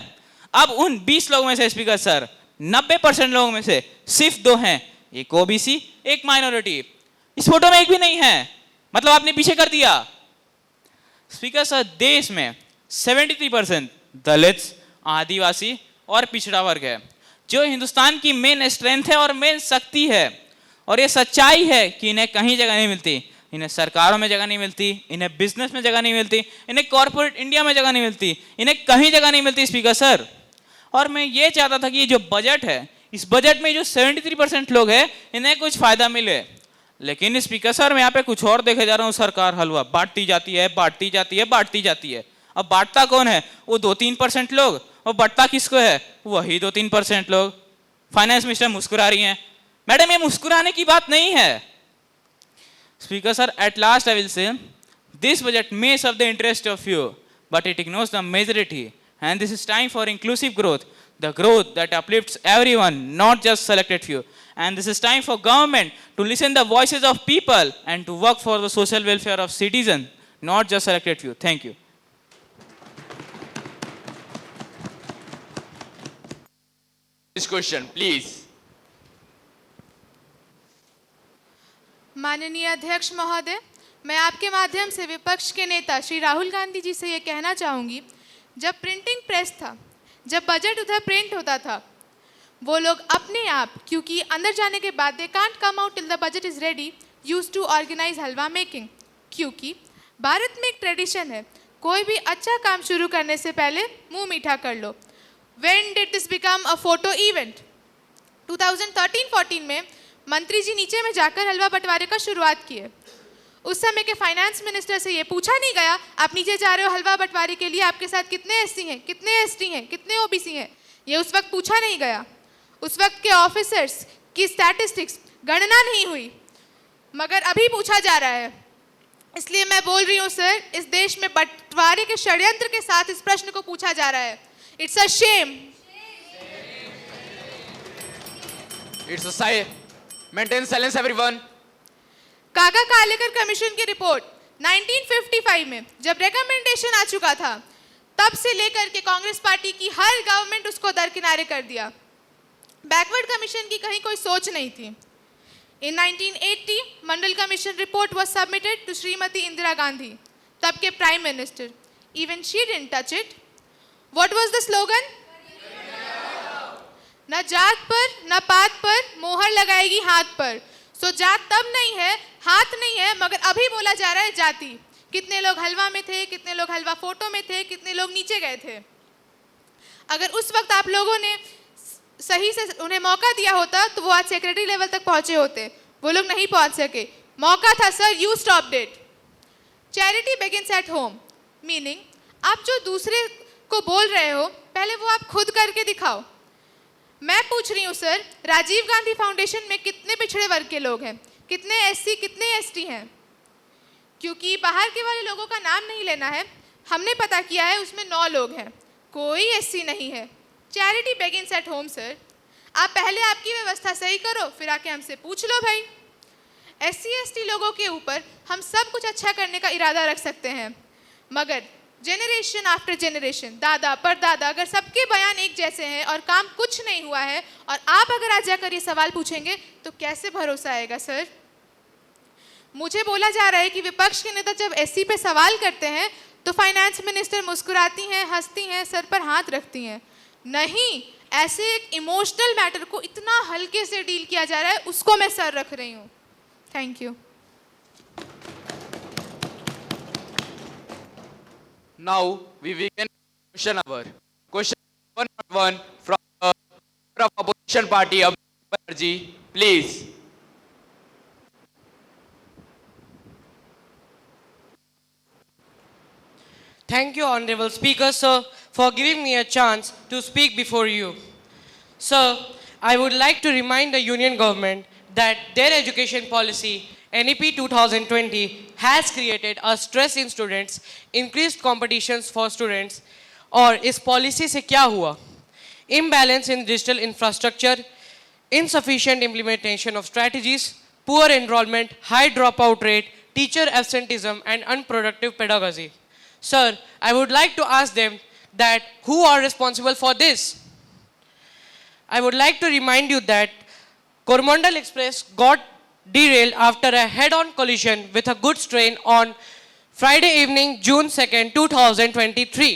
अब उन 20 लोगों में से स्पीकर सर 90% लोगों में से सिर्फ 2 हैं, एक ओबीसी एक माइनॉरिटी। इस फोटो में एक भी नहीं है, मतलब आपने पीछे कर दिया। स्पीकर सर देश में 73% दलित, आदिवासी और पिछड़ा वर्ग है, जो हिंदुस्तान की मेन स्ट्रेंथ है और मेन शक्ति है। और ये सच्चाई है कि इन्हें कहीं जगह नहीं मिलती, इन्हें सरकारों में जगह नहीं मिलती, इन्हें बिजनेस में जगह नहीं मिलती, इन्हें कॉर्पोरेट इंडिया में जगह नहीं मिलती, इन्हें कहीं जगह नहीं मिलती स्पीकर सर। और मैं ये चाहता था कि ये जो बजट है, इस बजट में जो 73% लोग हैं इन्हें कुछ फायदा मिले। लेकिन स्पीकर सर मैं यहाँ पे कुछ और देखे जा रहा हूँ, सरकार हलवा बांटती जाती है, बांटती जाती है, बांटती जाती है। अब बांटता कौन है? वो 2-3% लोग, और बांटता किसको है? वही 2-3% लोग। फाइनेंस मिनिस्टर मुस्कुरा रही हैं। मैडम ये मुस्कुराने की बात नहीं है। Speaker sir at last I will say this budget may serve the interest of few, but it ignores the majority, and this is time for inclusive growth, the growth that uplifts everyone, not just selected few. And this is time for government to listen the voices of people and to work for the social welfare of citizens, not just selected few. Thank you. This question, please. माननीय अध्यक्ष महोदय, मैं आपके माध्यम से विपक्ष के नेता श्री राहुल गांधी जी से ये कहना चाहूँगी, जब प्रिंटिंग प्रेस था, जब बजट उधर प्रिंट होता था, वो लोग अपने आप, क्योंकि अंदर जाने के बाद they can't come out till the budget is ready, use to organise halwa making. क्योंकि भारत में एक ट्रेडिशन है, कोई भी अच्छा काम शुरू करने से पहले मुंह मीठा कर लो। When did this become a photo event? 2013-14 में मंत्री जी नीचे में जाकर हलवा बंटवारे का शुरुआत किए। उस समय के फाइनेंस मिनिस्टर से ये पूछा नहीं गया, आप नीचे जा रहे हो हलवा बंटवारे के लिए, आपके साथ कितने एससी हैं, कितने एसटी हैं, कितने ओबीसी हैं, ये उस वक्त पूछा नहीं गया। उस वक्त के ऑफिसर्स की स्टैटिस्टिक्स गणना नहीं हुई, मगर अभी पूछा जा रहा है। इसलिए मैं बोल रही हूँ सर, इस देश में बंटवारे के षड्यंत्र के साथ इस प्रश्न को पूछा जा रहा है। It's a shame. It's a sign. Maintain silence, everyone. काका कालेकर कमीशन की रिपोर्ट 1955 में जब रिकमेंडेशन आ चुका था, तब से लेकर के कांग्रेस पार्टी की हर गवर्नमेंट उसको दरकिनारे कर दिया। बैकवर्ड कमीशन की कहीं कोई सोच नहीं थी। In 1980, Mandal commission report was submitted to Shrimati Indira Gandhi, तब के prime minister. Even she didn't touch it. What was the slogan? न जात पर न पात पर मोहर लगाएगी हाथ पर। सो जात तब नहीं है, हाथ नहीं है, मगर अभी बोला जा रहा है जाति। कितने लोग हलवा में थे, कितने लोग हलवा फोटो में थे, कितने लोग नीचे गए थे। अगर उस वक्त आप लोगों ने सही से उन्हें मौका दिया होता तो वो आज सेक्रेटरी लेवल तक पहुंचे होते। वो लोग नहीं पहुंच सके। मौका था sir, you stopped it. Charity begins at home, meaning आप जो दूसरे को बोल रहे हो, पहले वो आप खुद करके दिखाओ। मैं पूछ रही हूँ सर, राजीव गांधी फाउंडेशन में कितने पिछड़े वर्ग के लोग हैं, कितने एससी, कितने एसटी हैं? क्योंकि बाहर के वाले लोगों का नाम नहीं लेना है, हमने पता किया है उसमें 9 लोग हैं, कोई एससी नहीं है। Charity begins at home sir. आप पहले आपकी व्यवस्था सही करो, फिर आके हमसे पूछ लो भाई। एससी एसटी लोगों के ऊपर हम सब कुछ अच्छा करने का इरादा रख सकते हैं, मगर जेनरेशन आफ्टर जेनरेशन, दादा परदादा, अगर सबके बयान एक जैसे हैं और काम कुछ नहीं हुआ है, और आप अगर आज जाकर ये सवाल पूछेंगे तो कैसे भरोसा आएगा सर? मुझे बोला जा रहा है कि विपक्ष के नेता जब एससी पे सवाल करते हैं तो फाइनेंस मिनिस्टर मुस्कुराती हैं, हंसती हैं, सर पर हाथ रखती हैं। नहीं, ऐसे एक इमोशनल मैटर को इतना हल्के से डील किया जा रहा है, उसको मैं सर रख रही हूँ। Thank you. Now we begin question hour. Question 1 from the leader of opposition party, Abhishek Banerjee, please. Thank you, Honorable Speaker, sir, for giving me a chance to speak before you. Sir, I would like to remind the Union government that their education policy, NEP 2020, has created a stress in students, increased competitions for students, और इस policy से क्या हुआ? Imbalance in digital infrastructure, insufficient implementation of strategies, poor enrollment, high dropout rate, teacher absenteeism and unproductive pedagogy. Sir, I would like to ask them that who are responsible for this? I would like to remind you that Coromandel Express got derailed after a head-on collision with a goods train on Friday evening, June 2nd, 2023.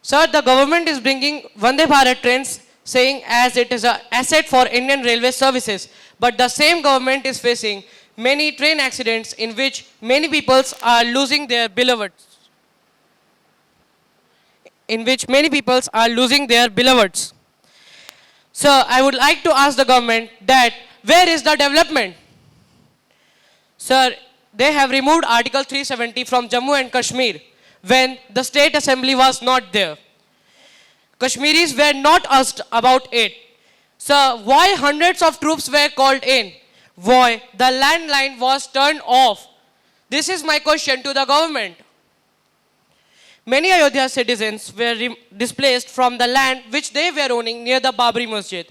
Sir, the government is bringing Vande Bharat trains saying as it is an asset for Indian railway services. But the same government is facing many train accidents in which many people are losing their beloveds. Sir, I would like to ask the government that where is the development? Sir, they have removed Article 370 from Jammu and Kashmir when the state assembly was not there. Kashmiris were not asked about it. Sir, why hundreds of troops were called in? Why the landline was turned off? This is my question to the government. Many Ayodhya citizens were displaced from the land which they were owning near the Babri Masjid.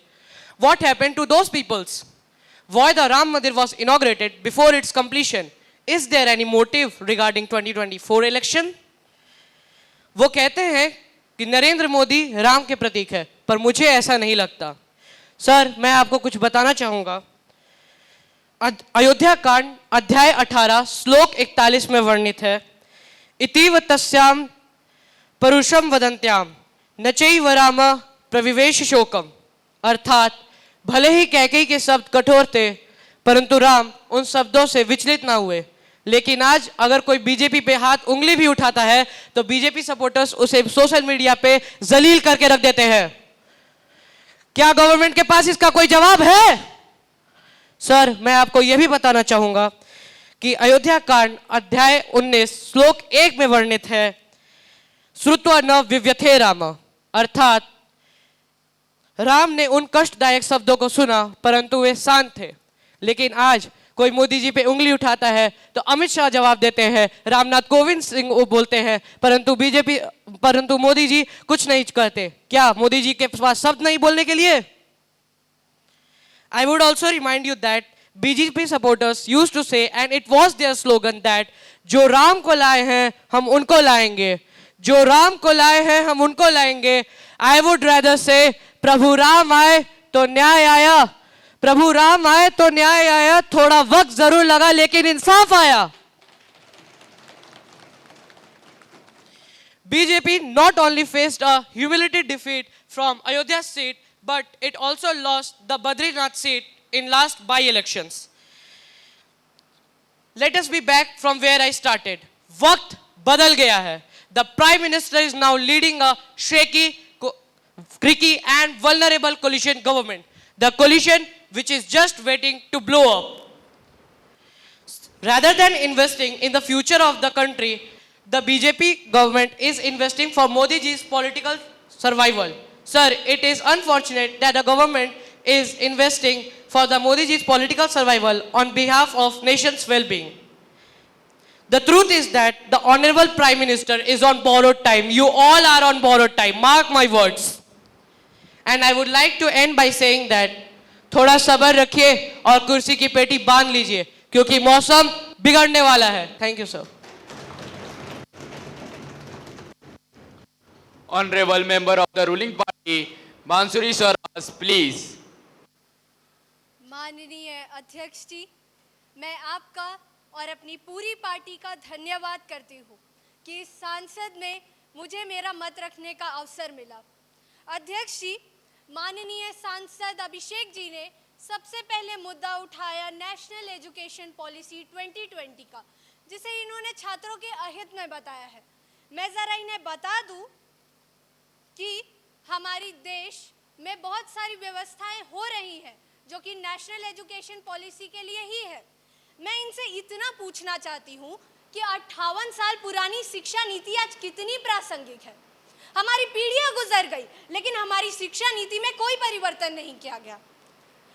What happened to those peoples? Why the Ram Mandir was inaugurated before its completion? Is there any motive regarding 2024 election? वो कहते हैं कि नरेंद्र मोदी राम के प्रतीक है, पर मुझे ऐसा नहीं लगता। सर, मैं आपको कुछ बताना चाहूँगा। अयोध्या कांड अध्याय 18 श्लोक 41 में वर्णित है, इतीव तस्याम परुषम वदन्त्याम न चैव राम प्रविवेश शोकम। अर्थात भले ही कैकेयी के शब्द कठोर थे, परंतु राम उन शब्दों से विचलित ना हुए। लेकिन आज अगर कोई बीजेपी पे हाथ उंगली भी उठाता है तो बीजेपी सपोर्टर्स उसे सोशल मीडिया पे जलील करके रख देते हैं। क्या गवर्नमेंट के पास इसका कोई जवाब है? सर, मैं आपको यह भी बताना चाहूंगा कि अयोध्या कांड अध्याय 19 श्लोक 1 में वर्णित है, श्रुत्वा न विव्यथे राम। अर्थात राम ने उन कष्टदायक शब्दों को सुना परंतु वे शांत थे। लेकिन आज कोई मोदी जी पे उंगली उठाता है तो अमित शाह जवाब देते हैं, रामनाथ कोविंद सिंह वो बोलते हैं, परंतु मोदी जी कुछ नहीं करते। क्या मोदी जी के पास शब्द नहीं बोलने के लिए? I would also remind you that BJP supporters used to say, and it was their slogan, that जो राम को लाए हैं हम उनको लाएंगे, जो राम को लाए हैं हम उनको लाएंगे। I would rather say प्रभु राम आए तो न्याय आया, प्रभु राम आए तो न्याय आया। थोड़ा वक्त जरूर लगा लेकिन इंसाफ आया। BJP not only faced a humiliating defeat from Ayodhya seat, but it also lost the Badrinath seat in last by-elections. Let us be back from where I started. वक्त बदल गया है. The Prime Minister is now leading a shaky, creaky and vulnerable coalition government. The coalition which is just waiting to blow up. Rather than investing in the future of the country, the BJP government is investing for Modi ji's political survival. Sir, it is unfortunate that the government is investing for the Modi ji's political survival on behalf of nation's well-being. The truth is that the Honorable Prime Minister is on borrowed time. You all are on borrowed time. Mark my words. And I would like to end by saying that थोड़ा सब्र रखिए और कुर्सी की पेटी बांध लीजिए क्योंकि मौसम बिगड़ने वाला है। Thank you, sir. Honorable member of the ruling party, Bansuri Swaraj, please. माननीय अध्यक्ष जी, मैं आपका और अपनी पूरी पार्टी का धन्यवाद करती हूँ कि इस सांसद में मुझे मेरा मत रखने का अवसर मिला। अध्यक्ष जी, माननीय सांसद अभिषेक जी ने सबसे पहले मुद्दा उठाया नेशनल एजुकेशन पॉलिसी 2020 का, जिसे इन्होंने छात्रों के अहित में बताया है। मैं ज़रा इन्हें बता दूं कि हमारी देश में बहुत सारी व्यवस्थाएं हो रही हैं जो कि नेशनल एजुकेशन पॉलिसी के लिए ही है। मैं इनसे इतना पूछना चाहती हूँ कि 58 साल पुरानी शिक्षा नीति आज कितनी प्रासंगिक है। हमारी पीढ़ियां गुजर गई लेकिन हमारी शिक्षा नीति में कोई परिवर्तन नहीं किया गया।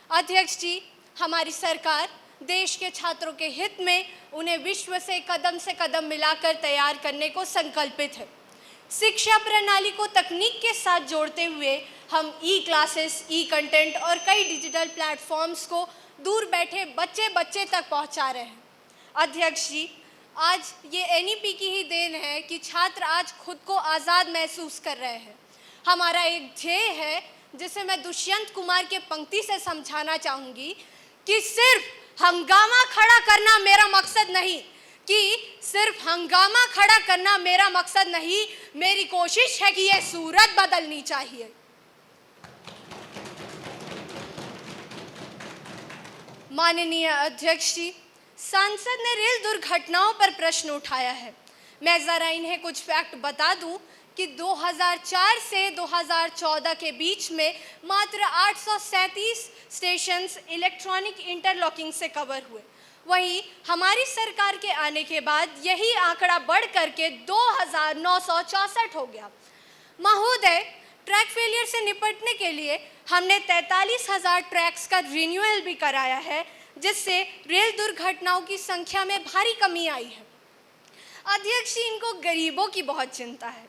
अध्यक्ष जी, हमारी सरकार देश के छात्रों के हित में उन्हें विश्व से कदम मिलाकर तैयार करने को संकल्पित है। शिक्षा प्रणाली को तकनीक के साथ जोड़ते हुए हम ई क्लासेस, ई कंटेंट और कई डिजिटल प्लेटफॉर्म्स को दूर बैठे बच्चे तक पहुंचा रहे हैं। अध्यक्ष जी, आज ये एनईपी की ही देन है कि छात्र आज खुद को आज़ाद महसूस कर रहे हैं। हमारा एक ध्येय है जिसे मैं दुष्यंत कुमार के पंक्ति से समझाना चाहूँगी कि सिर्फ हंगामा खड़ा करना मेरा मकसद नहीं, मेरी कोशिश है कि यह सूरत बदलनी चाहिए। माननीय अध्यक्ष जी, सांसद ने रेल दुर्घटनाओं पर प्रश्न उठाया है। मैं ज़रा इन्हें कुछ फैक्ट बता दूं कि 2004 से 2014 के बीच में मात्र 837 स्टेशंस इलेक्ट्रॉनिक इंटरलॉकिंग से कवर हुए। वहीं हमारी सरकार के आने के बाद यही आंकड़ा बढ़ करके 2964 हो गया। महोदय, ट्रैक फेलियर से निपटने के लिए हमने 43,000 ट्रैक्स का रिन्यूअल भी कराया है, जिससे रेल दुर्घटनाओं की संख्या में भारी कमी आई है। अध्यक्ष जी, इनको गरीबों की बहुत चिंता है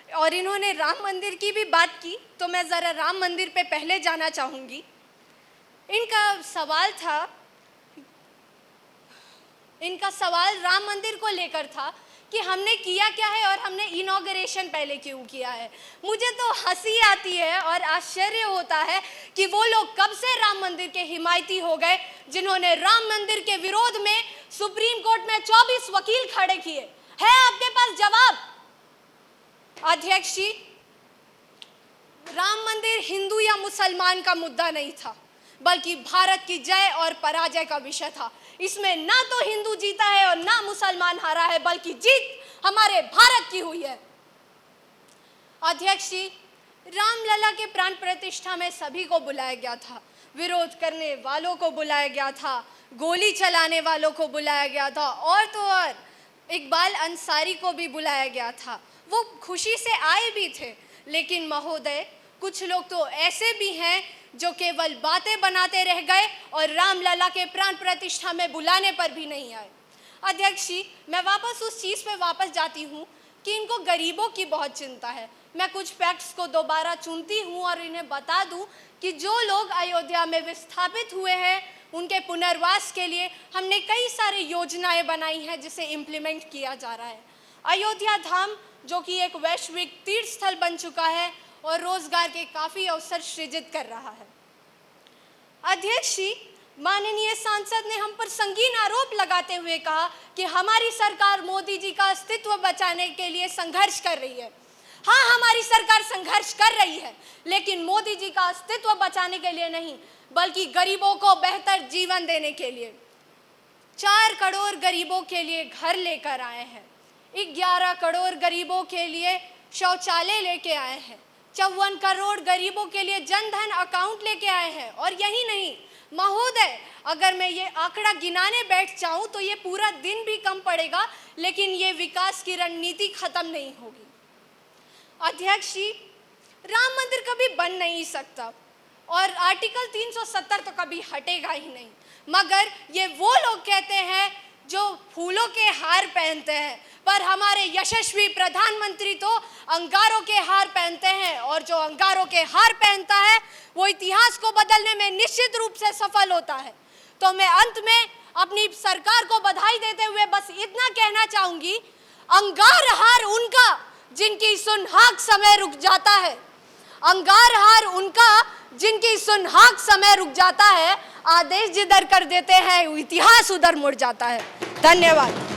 और इन्होंने राम मंदिर की भी बात की, तो मैं ज़रा राम मंदिर पे पहले जाना चाहूँगी। इनका सवाल राम मंदिर को लेकर था कि हमने किया क्या है और हमने इनॉग्रेशन पहले क्यों किया है। मुझे तो हंसी आती है और आश्चर्य होता है कि वो लोग कब से राम मंदिर के हिमायती हो गए जिन्होंने राम मंदिर के विरोध में सुप्रीम कोर्ट में 24 वकील खड़े किए। है आपके पास जवाब? अध्यक्ष जी, राम मंदिर हिंदू या मुसलमान का मुद्दा नहीं था, बल्कि भारत की जय और पराजय का विषय था। इसमें ना तो हिंदू जीता है और ना मुसलमान हारा है, बल्कि जीत हमारे भारत की हुई है। अध्यक्ष जी, रामलला के प्राण प्रतिष्ठा में सभी को बुलाया गया था। विरोध करने वालों को बुलाया गया था, गोली चलाने वालों को बुलाया गया था, और तो और इकबाल अंसारी को भी बुलाया गया था। वो खुशी से आए भी थे, लेकिन महोदय, कुछ लोग तो ऐसे भी हैं जो केवल बातें बनाते रह गए और रामलला के प्राण प्रतिष्ठा में बुलाने पर भी नहीं आए। अध्यक्ष जी, मैं वापस उस चीज़ पे वापस जाती हूँ कि इनको गरीबों की बहुत चिंता है। मैं कुछ फैक्ट्स को दोबारा चुनती हूँ और इन्हें बता दूँ कि जो लोग अयोध्या में विस्थापित हुए हैं उनके पुनर्वास के लिए हमने कई सारी योजनाएं बनाई हैं जिसे इम्प्लीमेंट किया जा रहा है। अयोध्या धाम जो कि एक वैश्विक तीर्थ स्थल बन चुका है और रोजगार के काफ़ी अवसर सृजित कर रहा है। अध्यक्ष जी, माननीय सांसद ने हम पर संगीन आरोप लगाते हुए कहा कि हमारी सरकार मोदी जी का अस्तित्व बचाने के लिए संघर्ष कर रही है। हाँ, हमारी सरकार संघर्ष कर रही है, लेकिन मोदी जी का अस्तित्व बचाने के लिए नहीं, बल्कि गरीबों को बेहतर जीवन देने के लिए। 4 करोड़ गरीबों के लिए घर लेकर आए हैं, 11 करोड़ गरीबों के लिए शौचालय लेके आए हैं, 54 करोड़ गरीबों के लिए जनधन अकाउंट लेके आए हैं। और यही नहीं महोदय, अगर मैं ये आंकड़ा गिनाने बैठ जाऊं तो ये पूरा दिन भी कम पड़ेगा, लेकिन ये विकास की रणनीति खत्म नहीं होगी। अध्यक्ष जी, राम मंदिर कभी बन नहीं सकता और आर्टिकल 370 तो कभी हटेगा ही नहीं, मगर ये वो लोग कहते हैं जो फूलों के हार पहनते हैं, पर हमारे यशस्वी प्रधानमंत्री तो अंगारों के हार पहनते हैं, और जो अंगारों के हार पहनता है वो इतिहास को बदलने में निश्चित रूप से सफल होता है। तो मैं अंत में अपनी सरकार को बधाई देते हुए बस इतना कहना चाहूंगी, अंगार हार उनका जिनकी सुनहाक समय रुक जाता है, अंगार हार उनका जिनकी सुनहाक समय रुक जाता है, आदेश जिधर कर देते हैं इतिहास उधर मुड़ जाता है। धन्यवाद।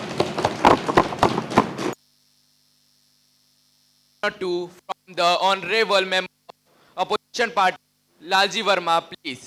To from the honorable member of opposition party Lalji Verma, please.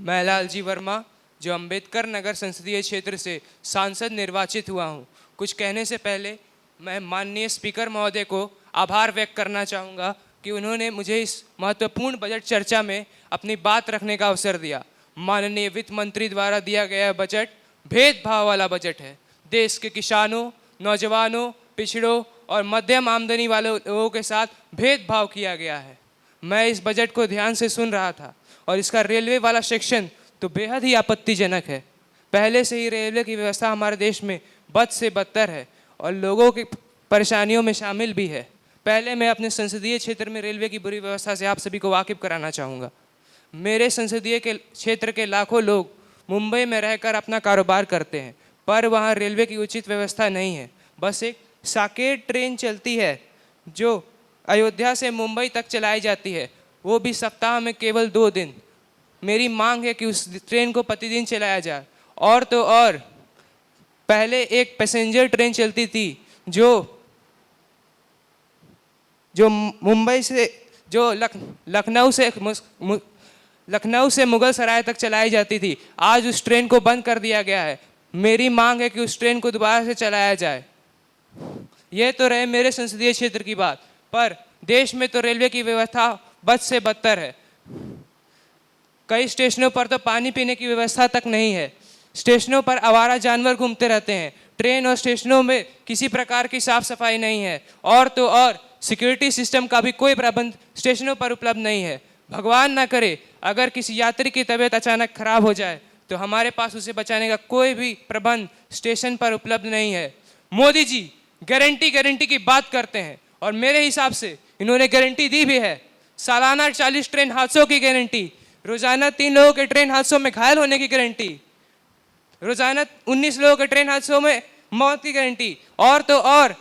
मैं लालजी वर्मा, जो अंबेडकर नगर संसदीय क्षेत्र से सांसद निर्वाचित हुआ हूं, कुछ कहने से पहले मैं माननीय स्पीकर महोदय को आभार व्यक्त करना चाहूँगा कि उन्होंने मुझे इस महत्वपूर्ण बजट चर्चा में अपनी बात रखने का अवसर दिया। माननीय वित्त मंत्री द्वारा दिया गया बजट भेदभाव वाला बजट है। देश के किसानों, नौजवानों, पिछड़ों और मध्यम आमदनी वाले लोगों के साथ भेदभाव किया गया है। मैं इस बजट को ध्यान से सुन रहा था और इसका रेलवे वाला सेक्शन तो बेहद ही आपत्तिजनक है। पहले से ही रेलवे की व्यवस्था हमारे देश में बद से बदतर है और लोगों की परेशानियों में शामिल भी है। पहले मैं अपने संसदीय क्षेत्र में रेलवे की बुरी व्यवस्था से आप सभी को वाकिफ कराना चाहूँगा। मेरे संसदीय के क्षेत्र के लाखों लोग मुंबई में रहकर अपना कारोबार करते हैं, पर वहाँ रेलवे की उचित व्यवस्था नहीं है। बस एक साकेत ट्रेन चलती है जो अयोध्या से मुंबई तक चलाई जाती है, वो भी सप्ताह में केवल 2 दिन। मेरी मांग है कि उस ट्रेन को प्रतिदिन चलाया जाए। और तो और पहले एक पैसेंजर ट्रेन चलती थी जो मुंबई से जो लखनऊ से मुगल सराय तक चलाई जाती थी। आज उस ट्रेन को बंद कर दिया गया है। मेरी मांग है कि उस ट्रेन को दोबारा से चलाया जाए। यह तो रहे मेरे संसदीय क्षेत्र की बात, पर देश में तो रेलवे की व्यवस्था बद से बदतर है। कई स्टेशनों पर तो पानी पीने की व्यवस्था तक नहीं है। स्टेशनों पर आवारा जानवर घूमते रहते हैं। ट्रेन और स्टेशनों में किसी प्रकार की साफ सफाई नहीं है। और तो और सिक्योरिटी सिस्टम का भी कोई प्रबंध स्टेशनों पर उपलब्ध नहीं है। भगवान ना करे अगर किसी यात्री की तबीयत अचानक खराब हो जाए तो हमारे पास उसे बचाने का कोई भी प्रबंध स्टेशन पर उपलब्ध नहीं है। मोदी जी गारंटी की बात करते हैं और मेरे हिसाब से इन्होंने गारंटी दी भी है। सालाना 40 ट्रेन हादसों की गारंटी, रोजाना 3 लोगों के ट्रेन हादसों में घायल होने की गारंटी, रोजाना 19 लोगों के ट्रेन हादसों में मौत की गारंटी, और तो और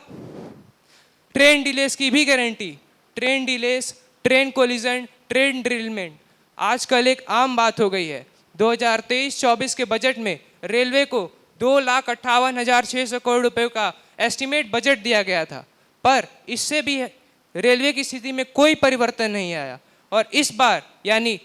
ट्रेन डिलेस की भी गारंटी। Train delays, train collision, train derailment आजकल एक आम बात हो गई है। 2023-24 के बजट में रेलवे को 2,58,600 करोड़ रुपए का एस्टिमेट बजट दिया गया था, पर इससे भी रेलवे की स्थिति में कोई परिवर्तन नहीं आया। और इस बार यानी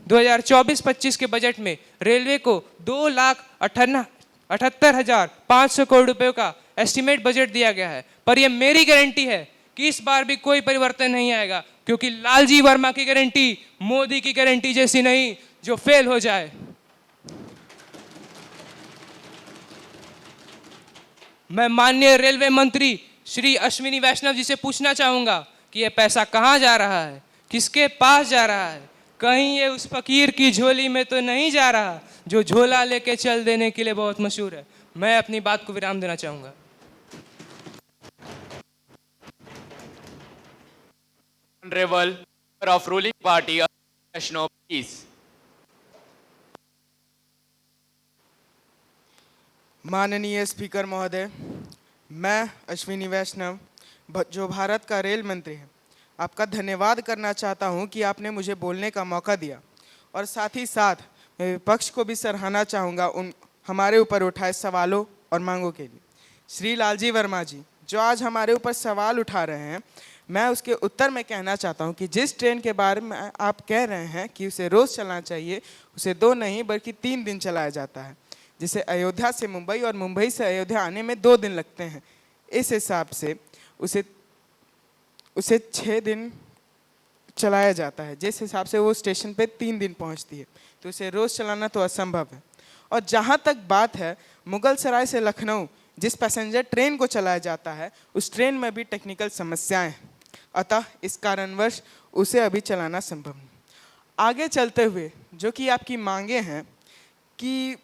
2024-25 के बजट में रेलवे को 2,78,500 करोड़ रुपए का एस्टिमेट बजट दिया गया है। पर यह मेरी गारंटी है कि इस बार भी कोई परिवर्तन नहीं आएगा, क्योंकि लालजी वर्मा की गारंटी मोदी की गारंटी जैसी नहीं जो फेल हो जाए। मैं माननीय रेलवे मंत्री श्री अश्विनी वैष्णव जी से पूछना चाहूंगा कि यह पैसा कहां जा रहा है, किसके पास जा रहा है। कहीं ये उस फकीर की झोली में तो नहीं जा रहा जो झोला लेके चल देने के लिए बहुत मशहूर है। मैं अपनी बात को विराम देना चाहूंगा। Honorable member of ruling party, Vaishnav, please. माननीय स्पीकर महोदय, मैं अश्विनी वैष्णव जो भारत का रेल मंत्री है, आपका धन्यवाद करना चाहता हूं कि आपने मुझे बोलने का मौका दिया, और साथ ही साथ मैं विपक्ष को भी सराहना चाहूँगा उन हमारे ऊपर उठाए सवालों और मांगों के लिए। श्री लालजी वर्मा जी जो आज हमारे ऊपर सवाल उठा रहे हैं, मैं उसके उत्तर में कहना चाहता हूं कि जिस ट्रेन के बारे में आप कह रहे हैं कि उसे रोज़ चलना चाहिए, उसे 2 नहीं बल्कि 3 दिन चलाया जाता है, जिसे अयोध्या से मुंबई और मुंबई से अयोध्या आने में 2 दिन लगते हैं। इस हिसाब से उसे 6 दिन चलाया जाता है, जिस हिसाब से वो स्टेशन पे 3 दिन पहुंचती है, तो उसे रोज़ चलाना तो असंभव है। और जहाँ तक बात है मुगल सराय से लखनऊ जिस पैसेंजर ट्रेन को चलाया जाता है, उस ट्रेन में भी टेक्निकल समस्याएं हैं, अतः इस कारणवश उसे अभी चलाना संभव नहीं। आगे चलते हुए जो कि आपकी मांगे हैं कि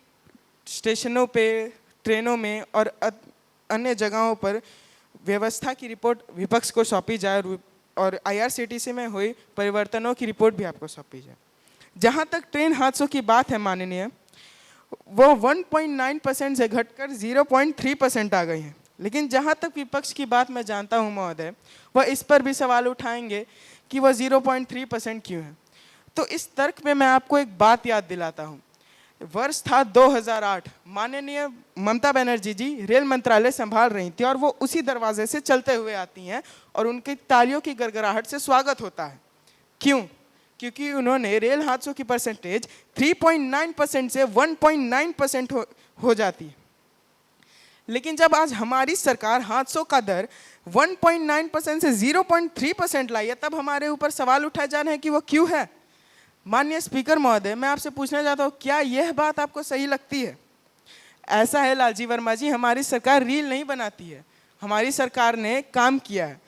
स्टेशनों पे, ट्रेनों में और अन्य जगहों पर व्यवस्था की रिपोर्ट विपक्ष को सौंपी जाए और IRCTC में हुई परिवर्तनों की रिपोर्ट भी आपको सौंपी जाए। जहाँ तक ट्रेन हादसों की बात है माननीय, वो 1.9% से घटकर 0.3% आ गई हैं। लेकिन जहाँ तक विपक्ष की बात मैं जानता हूँ महोदय, वह इस पर भी सवाल उठाएंगे कि वह 0.3% क्यों है। तो इस तर्क में मैं आपको एक बात याद दिलाता हूँ। वर्ष था 2008, माननीय ममता बनर्जी जी रेल मंत्रालय संभाल रही थी और वो उसी दरवाजे से चलते हुए आती हैं और उनकी तालियों की गड़गड़ाहट से स्वागत होता है। क्यों? क्योंकि उन्होंने रेल हादसों की परसेंटेज 3.9% से 1.9% हो जाती है। लेकिन जब आज हमारी सरकार हादसों का दर 1.9% से 0.3% लाई है, तब हमारे ऊपर सवाल उठाए जा रहे हैं कि वो क्यों है। माननीय स्पीकर महोदय, मैं आपसे पूछना चाहता हूँ, क्या यह बात आपको सही लगती है? ऐसा है लालजी वर्मा जी, हमारी सरकार रील नहीं बनाती है, हमारी सरकार ने काम किया है।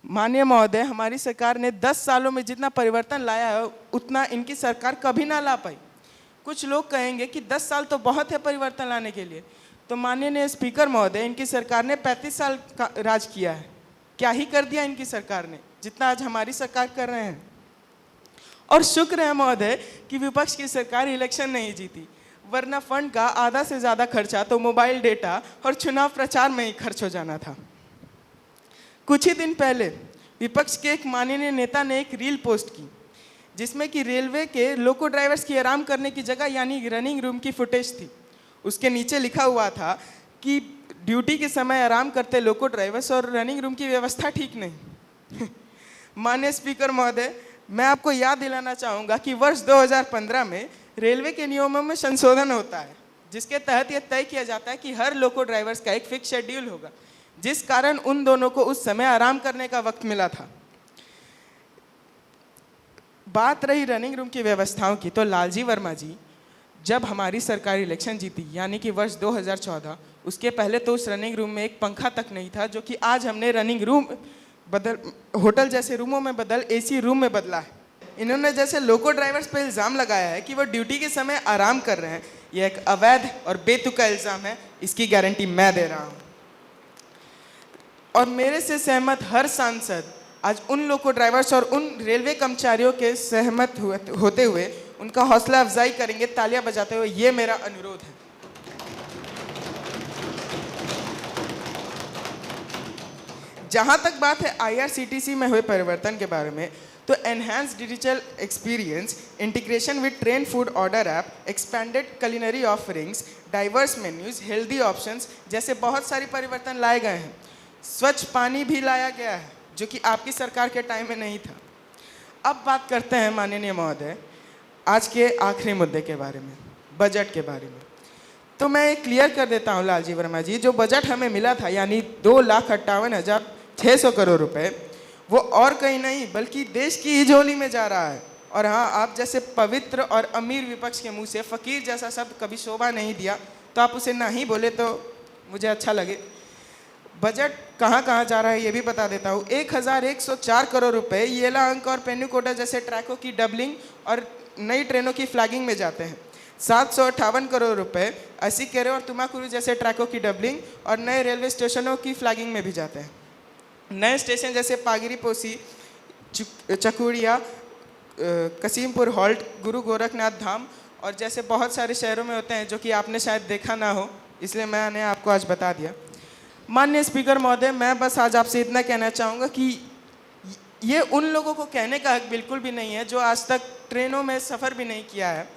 माननीय महोदय, हमारी सरकार ने 10 सालों में जितना परिवर्तन लाया है उतना इनकी सरकार कभी ना ला पाई। कुछ लोग कहेंगे कि 10 साल तो बहुत है परिवर्तन लाने के लिए, तो माननीय स्पीकर महोदय, इनकी सरकार ने 35 साल का राज किया है। क्या ही कर दिया इनकी सरकार ने जितना आज हमारी सरकार कर रहे हैं। और शुक्र है महोदय कि विपक्ष की सरकार इलेक्शन नहीं जीती, वरना फंड का आधा से ज़्यादा खर्चा तो मोबाइल डेटा और चुनाव प्रचार में ही खर्च हो जाना था। कुछ ही दिन पहले विपक्ष के एक माननीय नेता ने एक रील पोस्ट की जिसमें कि रेलवे के लोको ड्राइवर्स की आराम करने की जगह यानी रनिंग रूम की फुटेज थी। उसके नीचे लिखा हुआ था कि ड्यूटी के समय आराम करते लोको ड्राइवर्स और रनिंग रूम की व्यवस्था ठीक नहीं। माननीय स्पीकर महोदय, मैं आपको याद दिलाना चाहूँगा कि वर्ष 2015 में रेलवे के नियमों में संशोधन होता है जिसके तहत यह तय किया जाता है कि हर लोको ड्राइवर्स का एक फिक्स शेड्यूल होगा, जिस कारण उन दोनों को उस समय आराम करने का वक्त मिला था। बात रही रनिंग रूम की व्यवस्थाओं की, तो लालजी वर्मा जी जब हमारी सरकार इलेक्शन जीती यानी कि वर्ष 2014, उसके पहले तो उस रनिंग रूम में एक पंखा तक नहीं था, जो कि आज हमने रनिंग रूम बदल होटल जैसे रूमों में बदल एसी रूम में बदला है। इन्होंने जैसे लोको ड्राइवर्स पर इल्ज़ाम लगाया है कि वो ड्यूटी के समय आराम कर रहे हैं, यह एक अवैध और बेतुका इल्ज़ाम है, इसकी गारंटी मैं दे रहा हूँ। और मेरे से सहमत हर सांसद आज उन लोको ड्राइवर्स और उन रेलवे कर्मचारियों के सहमत होते हुए उनका हौसला अफजाई करेंगे तालियां बजाते हुए, ये मेरा अनुरोध है। जहां तक बात है IRCTC में हुए परिवर्तन के बारे में, तो enhance digital experience, integration with train food order app, expanded culinary offerings, diverse menus, healthy options जैसे बहुत सारी परिवर्तन लाए गए हैं। स्वच्छ पानी भी लाया गया है जो कि आपकी सरकार के टाइम में नहीं था। अब बात करते हैं माननीय महोदय आज के आखिरी मुद्दे के बारे में, बजट के बारे में। तो मैं क्लियर कर देता हूं लालजी वर्मा जी, जो बजट हमें मिला था यानी 2,58,600 करोड़ रुपए, वो और कहीं नहीं बल्कि देश की ही झोली में जा रहा है। और हाँ, आप जैसे पवित्र और अमीर विपक्ष के मुंह से फकीर जैसा शब्द कभी शोभा नहीं दिया, तो आप उसे ना ही बोले तो मुझे अच्छा लगे। बजट कहाँ कहाँ जा रहा है ये भी बता देता हूँ। 1,104 करोड़ रुपए येला अंक और पेन्नूकोटा जैसे ट्रैकों की डबलिंग और नई ट्रेनों की फ्लैगिंग में जाते हैं। 758 करोड़ रुपए असीकेरे और तुमाकुरू जैसे ट्रैकों की डबलिंग और नए रेलवे स्टेशनों की फ्लैगिंग में भी जाते हैं। नए स्टेशन जैसे पागिरी पोसी, चकुड़िया, कसीमपुर हॉल्ट, गुरु गोरखनाथ धाम और जैसे बहुत सारे शहरों में होते हैं जो कि आपने शायद देखा ना हो, इसलिए मैंने आपको आज बता दिया। माननीय स्पीकर महोदय, मैं बस आज आपसे इतना कहना चाहूँगा कि ये उन लोगों को कहने का हक बिल्कुल भी नहीं है जो आज तक ट्रेनों में सफ़र भी नहीं किया है,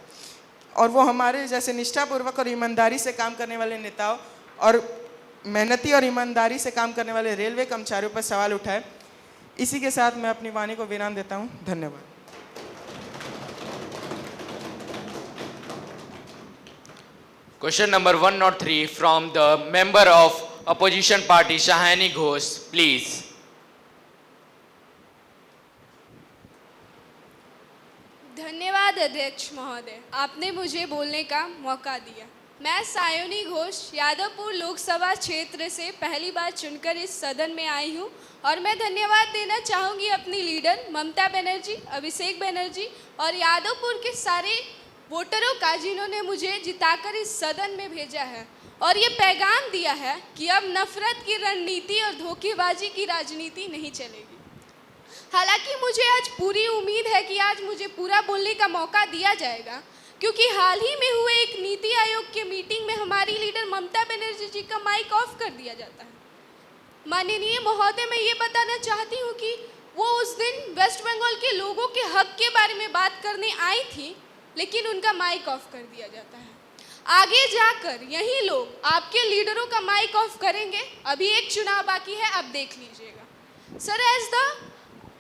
और वो हमारे जैसे निष्ठापूर्वक और ईमानदारी से काम करने वाले नेताओं और मेहनती और ईमानदारी से काम करने वाले रेलवे कर्मचारियों पर सवाल उठाए। इसी के साथ मैं अपनी वाणी को विराम देता हूँ। धन्यवाद। Question number 103 from the member of opposition party Shahani Ghosh, please. धन्यवाद अध्यक्ष महोदय, आपने मुझे बोलने का मौका दिया। मैं सायोनी घोष यादवपुर लोकसभा क्षेत्र से पहली बार चुनकर इस सदन में आई हूँ, और मैं धन्यवाद देना चाहूँगी अपनी लीडर ममता बनर्जी, अभिषेक बनर्जी और यादवपुर के सारे वोटरों का जिन्होंने मुझे जिताकर इस सदन में भेजा है और ये पैगाम दिया है कि अब नफरत की रणनीति और धोखेबाजी की राजनीति नहीं चलेगी। हालांकि मुझे आज पूरी उम्मीद है कि आज मुझे पूरा बोलने का मौका दिया जाएगा, क्योंकि हाल ही में हुए एक नीति आयोग के मीटिंग में हमारी लीडर ममता बनर्जी जी का माइक ऑफ कर दिया जाता है। माननीय महोदय, मैं ये बताना चाहती हूँ कि वो उस दिन वेस्ट बंगाल के लोगों के हक के बारे में बात करने आई थी, लेकिन उनका माइक ऑफ कर दिया जाता है। आगे जाकर यही लोग आपके लीडरों का माइक ऑफ करेंगे। अभी एक चुनाव बाकी है, अब देख लीजिएगा। Sir, as the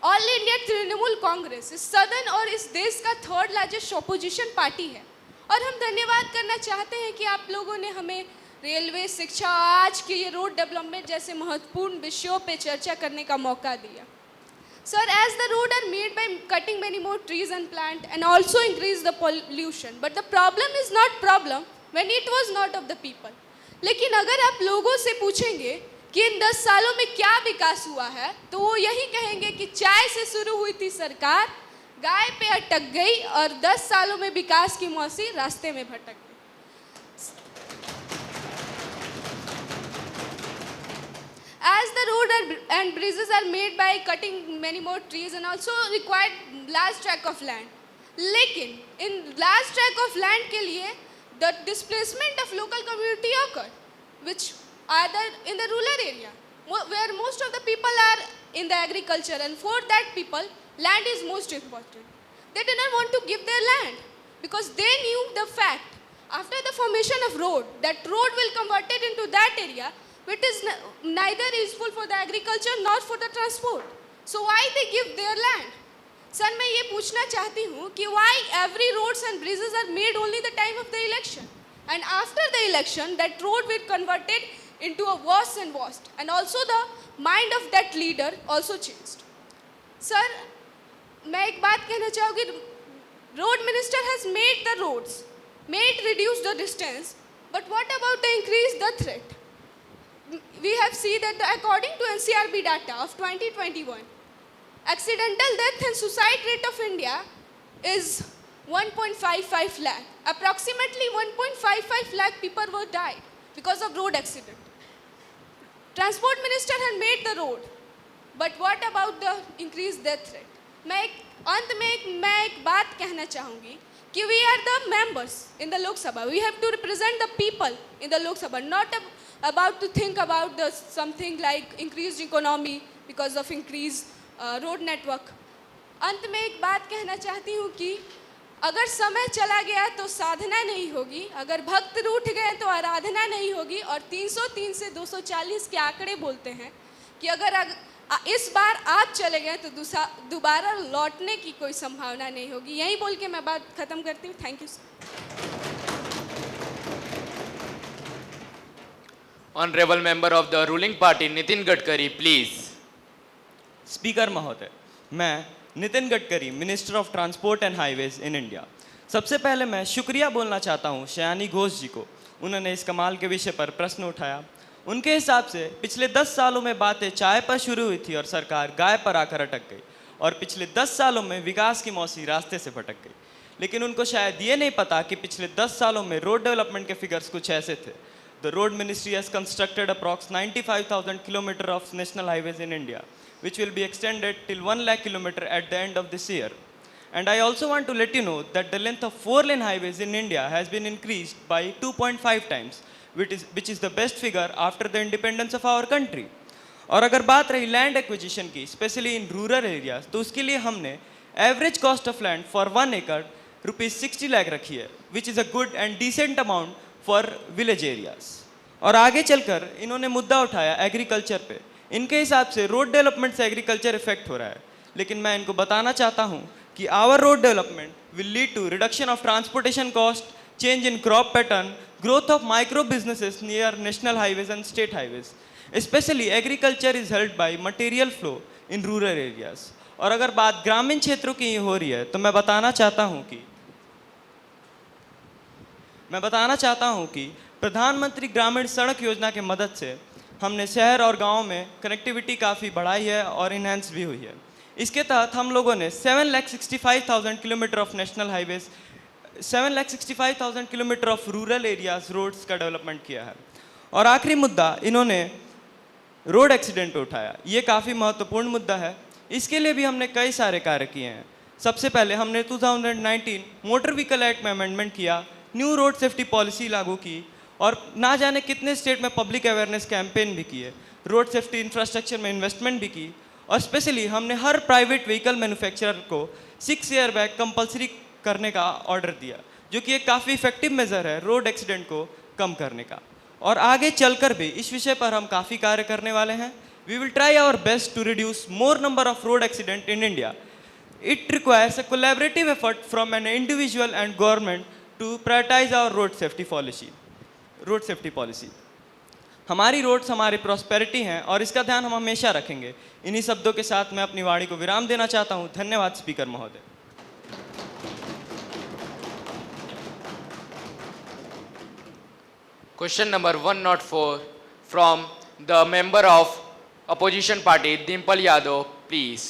all India Trinamool Congress इस सदन और इस देश का 3rd लार्जेस्ट ऑपोजिशन पार्टी है, और हम धन्यवाद करना चाहते हैं कि आप लोगों ने हमें रेलवे, शिक्षा, आज के ये रोड डेवलपमेंट जैसे महत्वपूर्ण विषयों पे चर्चा करने का मौका दिया। Sir, as the road are made by cutting many more trees and plant and also increase the pollution, but the problem is not problem when it was not of the people. लेकिन अगर आप लोगों से पूछेंगे कि इन 10 सालों में क्या विकास हुआ है, तो वो यही कहेंगे कि चाय से शुरू हुई थी सरकार, गाय पे अटक गई और 10 सालों में विकास की मौसी रास्ते में भटक गई। As the road and bridges are made by cutting many more trees and also required large tract of land, लेकिन इन large tract of land के लिए the displacement of local community occurred, which either in the rural area, where most of the people are in the agriculture, and for that people, land is most important. They did not want to give their land because they knew the fact after the formation of road, that road will convert it into that area which is neither useful for the agriculture nor for the transport. So why they give their land? Sir मैं ये पूछना चाहती हूँ कि why every roads and bridges are made only the time of the election, and after the election that road will converted into a worse and worse, and also the mind of that leader also changed. Sir, मैं एक बात कहना चाहूँगी, road minister has made the roads, made reduce the distance, but what about the increase the threat? We have seen that according to NCRB data of 2021, accidental death and suicide rate of India is 1.55 lakh. Approximately 1.55 lakh people were died because of road accident. Transport minister had made the road, but what about the increased death rate? अंत में मैं एक बात कहना चाहूँगी कि we are the members in the Lok Sabha. We have to represent the people in the Lok Sabha, not about to think about the something like increased economy because of increased road network. अंत में एक बात कहना चाहती हूँ कि अगर समय चला गया तो साधना नहीं होगी, अगर भक्त रूठ गए तो आराधना नहीं होगी, और 303 से 240 के आंकड़े बोलते हैं कि अगर इस बार आप चले गए तो दोबारा लौटने की कोई संभावना नहीं होगी. यही बोल के मैं बात खत्म करती हूँ. Thank you sir. Honorable member of the ruling party Nitin Gadkari, please. Speaker महोदय, मैं Nitin Gadkari, minister of transport and highways in India. सबसे पहले मैं शुक्रिया बोलना चाहता हूं शयानी घोष जी को. उन्होंने इस कमाल के विषय पर प्रश्न उठाया. उनके हिसाब से पिछले 10 सालों में बातें चाय पर शुरू हुई थी और सरकार गाय पर आकर अटक गई, और पिछले 10 सालों में विकास की मौसी रास्ते से भटक गई. लेकिन उनको शायद ये नहीं पता कि पिछले 10 सालों में रोड डेवलपमेंट के फिगर्स कुछ ऐसे थे. The road ministry has constructed approx 95,000 kilometre of national highways in India, which will be extended till 1 lakh kilometer at the end of this year. And I also want to let you know that the length of 4-lane highways in India has been increased by 2.5 times, which is the best figure after the independence of our country. और अगर बात रही land acquisition की, specially in rural areas, तो उसके लिए हमने average cost of land for 1 एकड़ ₹60 लाख रखी है, which is a good and decent amount for village areas. और आगे चलकर इन्होंने मुद्दा उठाया एग्रीकल्चर पे. इनके हिसाब से रोड डेवलपमेंट से एग्रीकल्चर इफेक्ट हो रहा है, लेकिन मैं इनको बताना चाहता हूं कि our road development will lead to reduction of transportation cost, change in crop pattern, growth of micro businesses near national highways and state highways. Specially agriculture is helped by material flow in rural areas. और अगर बात ग्रामीण क्षेत्रों की हो रही है तो मैं बताना चाहता हूं कि प्रधानमंत्री ग्रामीण सड़क योजना की मदद से हमने शहर और गांव में कनेक्टिविटी काफ़ी बढ़ाई है और इन्हेंस भी हुई है. इसके तहत हम लोगों ने 7,65,000 kilometre of national highways, 7,65,000 kilometre of rural areas roads का डेवलपमेंट किया है. और आखिरी मुद्दा इन्होंने रोड एक्सीडेंट उठाया. ये काफ़ी महत्वपूर्ण मुद्दा है. इसके लिए भी हमने कई सारे कार्य किए हैं. सबसे पहले हमने 2019 मोटर व्हीकल एक्ट में अमेंडमेंट किया, न्यू रोड सेफ्टी पॉलिसी लागू की, और ना जाने कितने स्टेट में पब्लिक अवेयरनेस कैंपेन भी किए, रोड सेफ्टी इंफ्रास्ट्रक्चर में इन्वेस्टमेंट भी की, और स्पेशली हमने हर प्राइवेट व्हीकल मैन्युफैक्चरर को 6 एयर बैग कंपल्सरी करने का ऑर्डर दिया, जो कि एक काफ़ी इफेक्टिव मेजर है रोड एक्सीडेंट को कम करने का. और आगे चलकर भी इस विषय पर हम काफ़ी कार्य करने वाले हैं. We will try our best to reduce more number of road accident in India. It requires a collaborative effort from an individual and government to prioritise our road safety policy. हमारी रोड्स हमारी prosperity हैं और इसका ध्यान हम हमेशा रखेंगे. इन्हीं शब्दों के साथ मैं अपनी वाणी को विराम देना चाहता हूं. धन्यवाद स्पीकर महोदय. Question number 104 from the member of opposition party Dimple Yadav, please.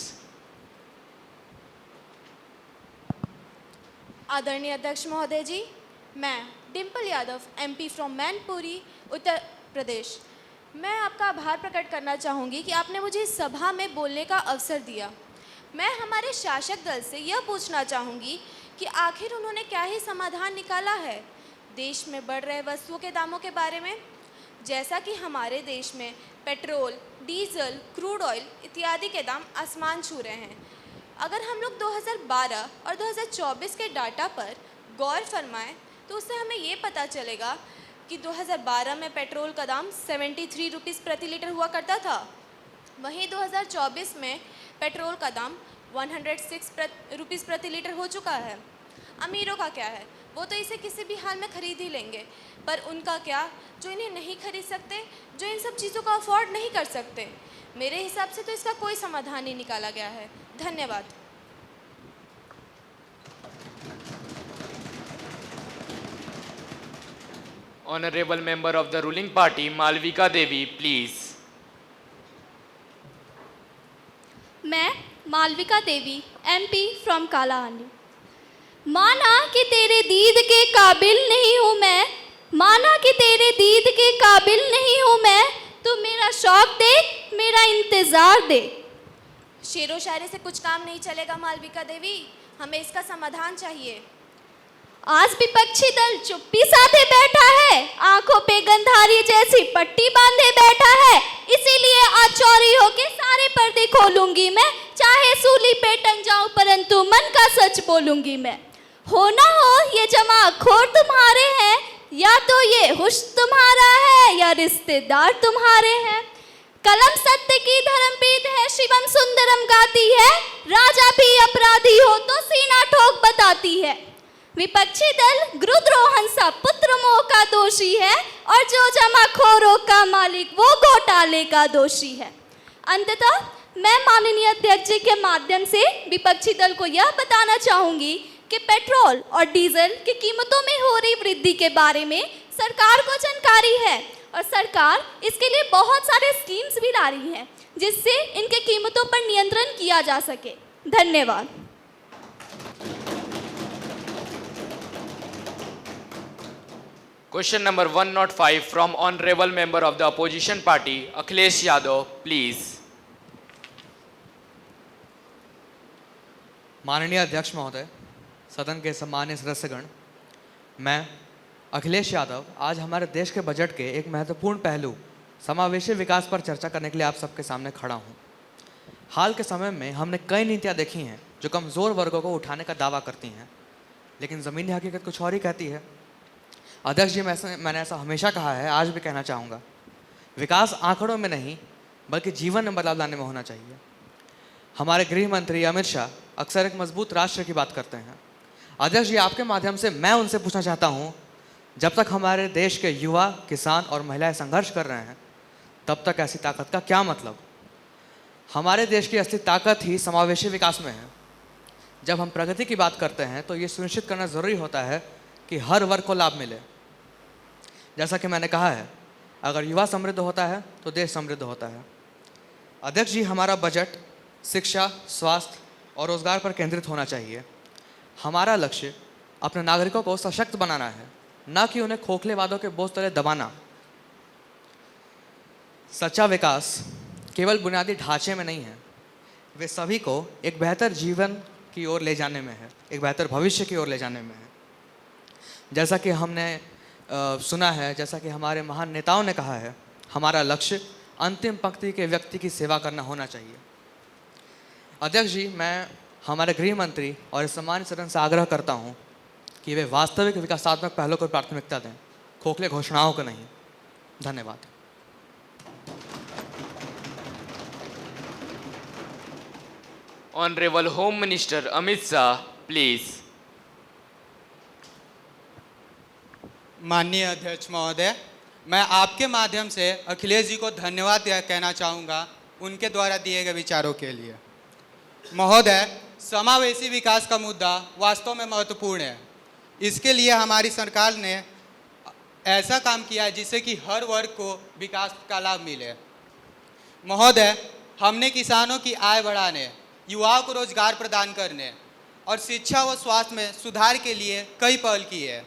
आदरणीय अध्यक्ष महोदय जी, मैं डिम्पल यादव एमपी फ्रॉम मैनपुरी उत्तर प्रदेश, मैं आपका आभार प्रकट करना चाहूँगी कि आपने मुझे इस सभा में बोलने का अवसर दिया. मैं हमारे शासक दल से यह पूछना चाहूँगी कि आखिर उन्होंने क्या ही समाधान निकाला है. देश में बढ़ रहे वस्तुओं के दामों के बारे में। जैसा कि हमारे देश में पेट्रोल, डीजल, क्रूड ऑयल इत्यादि के दाम आसमान छू रहे हैं। अगर हम लोग 2012 और 2024 के डाटा पर गौर फरमाएं तो उससे हमें ये पता चलेगा कि 2012 में पेट्रोल का दाम 73 रुपीज़ प्रति लीटर हुआ करता था। वहीं 2024 में पेट्रोल का दाम 106 रुपीज़ प्रति लीटर हो चुका है। अमीरों का क्या है, वो तो इसे किसी भी हाल में खरीद ही लेंगे, पर उनका क्या जो इन्हें नहीं खरीद सकते, जो इन सब चीज़ों को अफोर्ड नहीं कर सकते। मेरे हिसाब से तो इसका कोई समाधान नहीं निकाला गया है। धन्यवाद। Honorable member of the ruling party, Malvika Devi, please. मैं मालविका देवी, MP फ्रॉम कालाहांडी। माना कि तेरे दीद के काबिल नहीं हूँ मैं, माना कि तेरे दीद के काबिल नहीं हूँ मैं, तो मेरा शौक देख, मेरा इंतज़ार दे। शेरो शायरी से कुछ काम नहीं चलेगा मालविका देवी, हमें इसका समाधान चाहिए। आज विपक्षी दल चुप्पी साधे बैठा है, आंखों पे गंधारी जैसी पट्टी बांधे बैठा है, इसीलिए आज चोरी होके सारे पर्दे खोलूंगी मैं, चाहे सूली पे टंग जाऊं परंतु मन का सच बोलूंगी मैं। हो ना हो ये जमाखोर तुम्हारे हैं, या तो ये हुश तुम्हारा है या रिश्तेदार तुम्हारे हैं। कलम सत्य की धर्मपीठ है, शिवम सुंदरम गाती है, राजा भी अपराधी हो तो सीना ठोक बताती है। विपक्षी दल गुरुद्रोहन सा पुत्र मोह का दोषी है, और जो जमाखोरों का मालिक वो घोटाले का दोषी है। अंततः मैं माननीय अध्यक्ष जी के माध्यम से विपक्षी दल को यह बताना चाहूंगी कि पेट्रोल और डीजल की कीमतों में हो रही वृद्धि के बारे में सरकार को जानकारी है, और सरकार इसके लिए बहुत सारे स्कीम्स भी ला रही है, जिससे इनके कीमतों पर नियंत्रण किया जा सके। धन्यवाद। Question number 105 from Honorable member of the opposition party, Akhilesh Yadav, please. माननीय अध्यक्ष महोदय, सदन के सम्मान्य सदस्यगण, मैं अखिलेश यादव आज हमारे देश के बजट के एक महत्वपूर्ण पहलू समावेशी विकास पर चर्चा करने के लिए आप सबके सामने खड़ा हूँ। हाल के समय में हमने कई नीतियाँ देखी हैं जो कमज़ोर वर्गों को उठाने का दावा करती हैं, लेकिन ज़मीनी हकीकत कुछ और ही कहती है। अध्यक्ष जी, मैंने ऐसा हमेशा कहा है, आज भी कहना चाहूँगा, विकास आंकड़ों में नहीं बल्कि जीवन में बदलाव लाने में होना चाहिए। हमारे गृह मंत्री अमित शाह अक्सर एक मजबूत राष्ट्र की बात करते हैं। अध्यक्ष जी, आपके माध्यम से मैं उनसे पूछना चाहता हूँ, जब तक हमारे देश के युवा, किसान और महिलाएं संघर्ष कर रहे हैं, तब तक ऐसी ताकत का क्या मतलब? हमारे देश की असली ताकत ही समावेशी विकास में है। जब हम प्रगति की बात करते हैं तो ये सुनिश्चित करना ज़रूरी होता है कि हर वर्ग को लाभ मिले। जैसा कि मैंने कहा है, अगर युवा समृद्ध होता है तो देश समृद्ध होता है। अध्यक्ष जी, हमारा बजट शिक्षा, स्वास्थ्य और रोजगार पर केंद्रित होना चाहिए। हमारा लक्ष्य अपने नागरिकों को सशक्त बनाना है, न कि उन्हें खोखले वादों के बोझ तले दबाना। सच्चा विकास केवल बुनियादी ढांचे में नहीं है, वे सभी को एक बेहतर जीवन की ओर ले जाने में है, एक बेहतर भविष्य की ओर ले जाने में है। जैसा कि हमने सुना है, जैसा कि हमारे महान नेताओं ने कहा है, हमारा लक्ष्य अंतिम पंक्ति के व्यक्ति की सेवा करना होना चाहिए। अध्यक्ष जी, मैं हमारे गृह मंत्री और इस सम्मानित सदन से आग्रह करता हूँ कि वे वास्तविक विकासात्मक पहलों को प्राथमिकता दें, खोखले घोषणाओं को नहीं। धन्यवाद। Honorable Home Minister Amit Shah, please. माननीय अध्यक्ष महोदय, मैं आपके माध्यम से अखिलेश जी को धन्यवाद कहना चाहूँगा उनके द्वारा दिए गए विचारों के लिए। महोदय, समावेशी विकास का मुद्दा वास्तव में महत्वपूर्ण है। इसके लिए हमारी सरकार ने ऐसा काम किया है जिससे कि हर वर्ग को विकास का लाभ मिले। महोदय, हमने किसानों की आय बढ़ाने, युवाओं को रोजगार प्रदान करने और शिक्षा व स्वास्थ्य में सुधार के लिए कई पहल की है।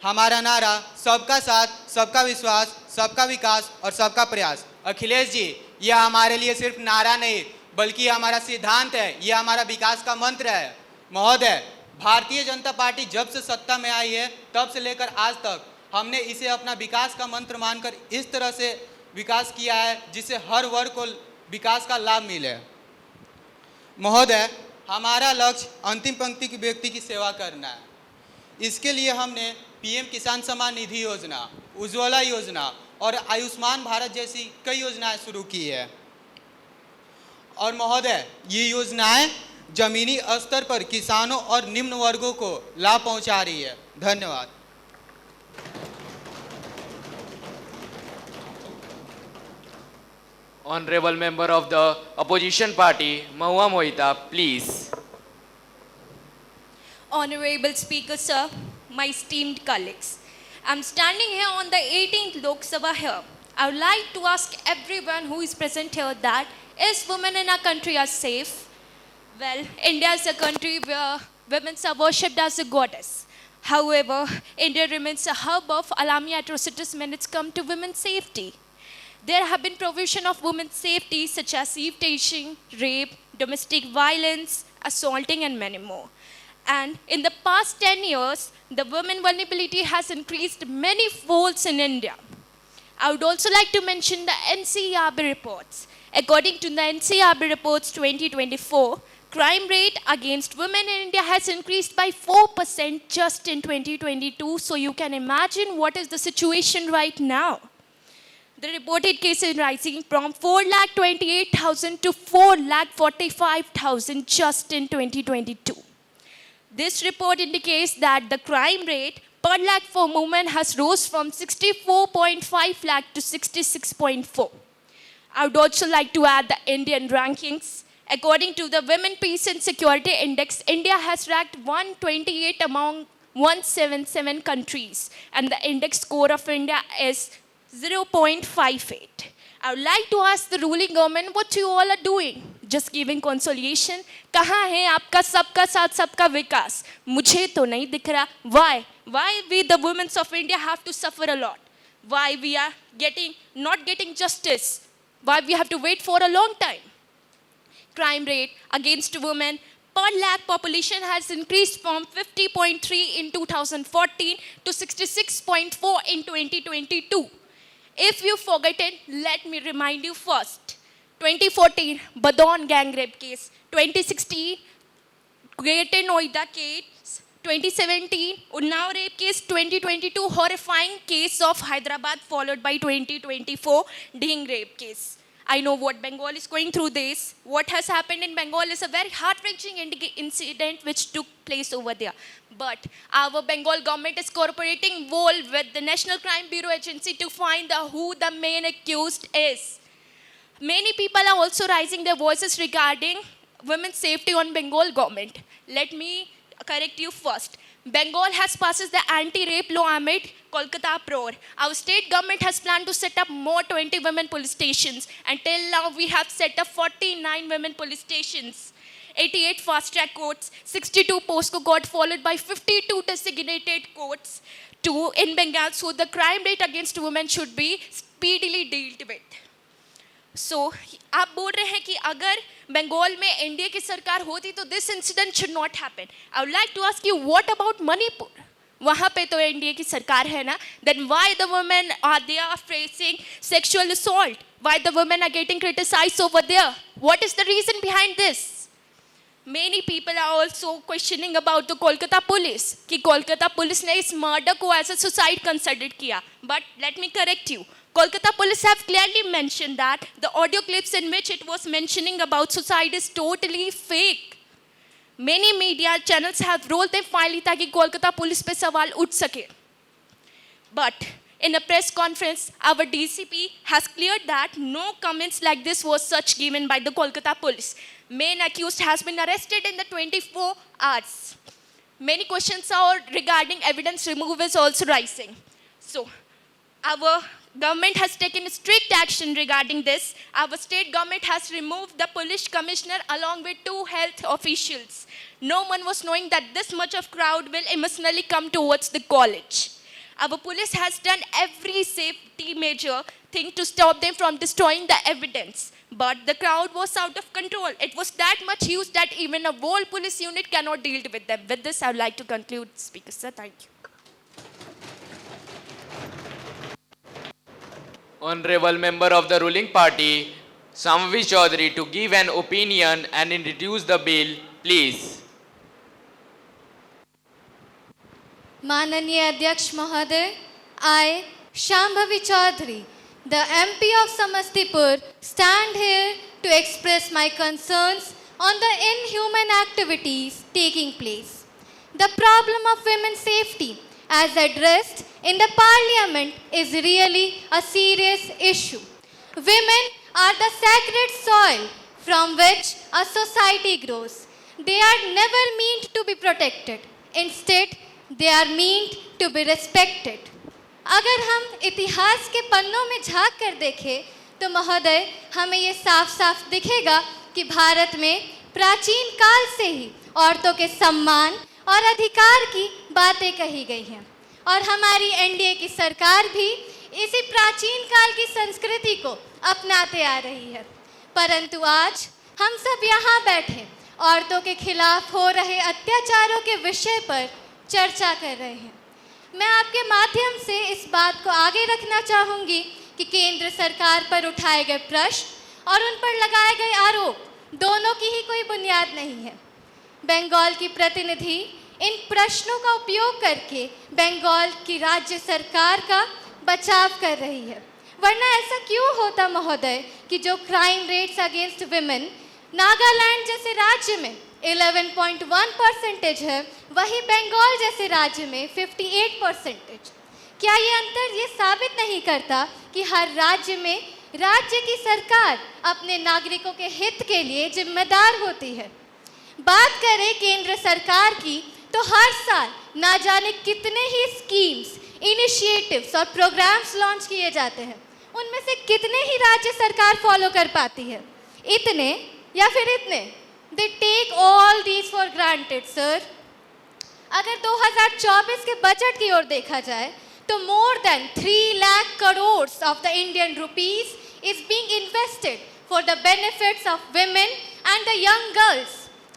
हमारा नारा सबका साथ, सबका विश्वास, सबका विकास और सबका प्रयास। अखिलेश जी, यह हमारे लिए सिर्फ नारा नहीं बल्कि हमारा सिद्धांत है, यह हमारा विकास का मंत्र है। महोदय, भारतीय जनता पार्टी जब से सत्ता में आई है तब से लेकर आज तक हमने इसे अपना विकास का मंत्र मानकर इस तरह से विकास किया है जिससे हर वर्ग को विकास का लाभ मिले। महोदय, हमारा लक्ष्य अंतिम पंक्ति के व्यक्ति की सेवा करना है। इसके लिए हमने पीएम किसान सम्मान निधि योजना, उज्ज्वला योजना और आयुष्मान भारत जैसी कई योजनाएं शुरू की है। और महोदय, ये योजनाएं जमीनी स्तर पर किसानों और निम्न वर्गों को लाभ पहुंचा रही है। धन्यवाद। Honorable member of the opposition party, Mahua Mohita, please. Honorable Speaker, sir, my esteemed colleagues, I'm standing here on the 18th Lok Sabha here. I would like to ask everyone who is present here that, is women in our country are safe? Well, India is a country where women are worshipped as a goddess. However, India remains a hub of alarming atrocities when it's come to women's safety. There have been provision of women's safety such as eve teaching, rape, domestic violence, assaulting and many more. And in the past 10 years, the women vulnerability has increased many folds in India. I would also like to mention the NCRB reports. According to the NCRB reports 2024, crime rate against women in India has increased by 4% just in 2022. So you can imagine what is the situation right now. The reported cases rising from 428,000 to 445,000 just in 2022. This report indicates that the crime rate per lakh for women has rose from 64.5 lakh to 66.4. I would also like to add the Indian rankings. According to the Women, Peace and Security Index, India has ranked 128 among 177 countries, and the index score of India is 0.58. I would like to ask the ruling government what you all are doing. Just giving consolation. कहाँ है आपका सबका साथ सबका विकास? मुझे तो नहीं दिख रहा. Why? Why we the women of India have to suffer a lot? Why we are not getting justice? Why we have to wait for a long time? Crime rate against women per lakh population has increased from 50.3 in 2014 to 66.4 in 2022. If you've forgotten, let me remind you first. 2014, Badon gang rape case. 2016, Greater Noida case. 2017, Unnao rape case. 2022, horrifying case of Hyderabad, followed by 2024, Ding rape case. I know what Bengal is going through this. What has happened in Bengal is a very heart-wrenching incident which took place over there. But our Bengal government is cooperating well with the National Crime Bureau Agency to find who the main accused is. Many people are also raising their voices regarding women's safety on Bengal government. Let me correct you first. Bengal has passed the anti-rape law amid Kolkata Pror. Our state government has planned to set up more 20 women police stations. Until now, we have set up 49 women police stations, 88 fast-track courts, 62 POSCO court, followed by 52 designated courts in Bengal. So the crime rate against women should be speedily dealt with. So, आप बोल रहे हैं कि अगर बंगाल में NDA की सरकार होती तो this incident should not happen. I would like to ask you, what about Manipur? वहाँ पे तो एनडीए की सरकार है ना? Then why the women are facing sexual assault? Why the women are getting criticized over there? What is the reason behind this? Many people are also questioning about the Kolkata police. कि Kolkata police ने इस murder को as a suicide considered किया. But let me correct you. Kolkata police have clearly mentioned that the audio clips in which it was mentioning about suicide is totally fake. Many media channels have rolled them finally ताकि Kolkata police पे सवाल उठ सके. But in a press conference, our DCP has cleared that no comments like this was such given by the Kolkata police. Main accused has been arrested in the 24 hours. Many questions are regarding evidence removal is also rising. So, our government has taken strict action regarding this. Our state government has removed the police commissioner along with 2 health officials. No one was knowing that this much of crowd will emotionally come towards the college. Our police has done every safety measure thing to stop them from destroying the evidence. But the crowd was out of control. It was that much huge that even a whole police unit cannot deal with them. With this, I would like to conclude, Speaker, sir. Thank you. Honorable member of the ruling party, Samvi Chaudhary, to give an opinion and introduce the bill, please. माननीय अध्यक्ष महोदय, I, Shambhavi Chaudhary, the MP of Samastipur, stand here to express my concerns on the inhuman activities taking place. The problem of women's safety, as addressed in the parliament, is really a serious issue. Women are the sacred soil from which a society grows. They are never meant to be protected. Instead, they are meant to be respected. अगर हम इतिहास के पन्नों में झांक कर देखें तो महोदय हमें ये साफ साफ दिखेगा कि भारत में प्राचीन काल से ही औरतों के सम्मान और अधिकार की बातें कही गई हैं और हमारी एनडीए की सरकार भी इसी प्राचीन काल की संस्कृति को अपनाते आ रही है। परंतु आज हम सब यहाँ बैठे औरतों के खिलाफ हो रहे अत्याचारों के विषय पर चर्चा कर रहे हैं। मैं आपके माध्यम से इस बात को आगे रखना चाहूँगी कि केंद्र सरकार पर उठाए गए प्रश्न और उन पर लगाए गए आरोप दोनों की ही कोई बुनियाद नहीं है। बंगाल की प्रतिनिधि इन प्रश्नों का उपयोग करके बंगाल की राज्य सरकार का बचाव कर रही है। वरना ऐसा क्यों होता महोदय कि जो crime rates against women Nagaland जैसे राज्य में 11.1% है, वही बंगाल जैसे राज्य में 58%। क्या ये अंतर ये साबित नहीं करता कि हर राज्य में राज्य की सरकार अपने नागरिकों के हित के लिए जिम्मेदार होती है? बात करें केंद्र सरकार की तो हर साल ना जाने कितने ही स्कीम्स, इनिशिएटिव्स और प्रोग्राम्स लॉन्च किए जाते हैं। उनमें से कितने ही राज्य सरकार फॉलो कर पाती है? इतने या फिर इतने? They take all these for granted, sir. अगर 2024 के बजट की ओर देखा जाए तो more than 3 lakh crores of the Indian rupees is being invested for the benefits of women and the young girls.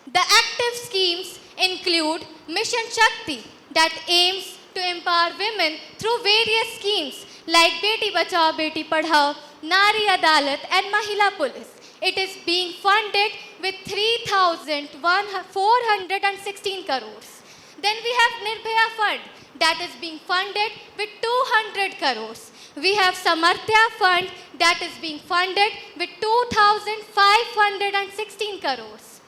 The active schemes include Mission Shakti that aims to empower women through various schemes like Beti Bachao, Beti Padhao, Nari Adalat and Mahila Police. It is being funded with 3,416 crores. Then we have Nirbhaya Fund that is being funded with 200 crores. We have Samarthya Fund that is being funded with 2,516 crores.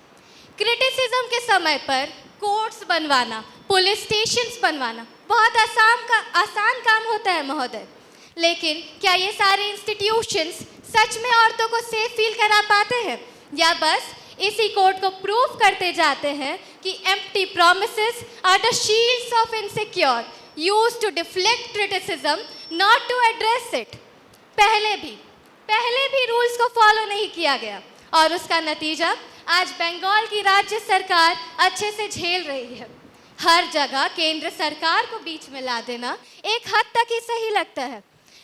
Criticism के समय पर courts बनवाना, police stations बनवाना बहुत आसान काम होता है महोदय, लेकिन क्या ये सारे इंस्टीट्यूशंस सच में औरतों को सेफ फील करा पाते हैं या बस इसी कोर्ट को प्रूव करते जाते हैं कि empty promises are the shields of insecure used to deflect criticism not to address it. पहले भी रूल्स को फॉलो नहीं किया गया और उसका नतीजा आज बंगाल की राज्य सरकार अच्छे से झेल रही है। हर जगह केंद्र सरकार को बीच में ला देना एक हद तक ही सही लगता है।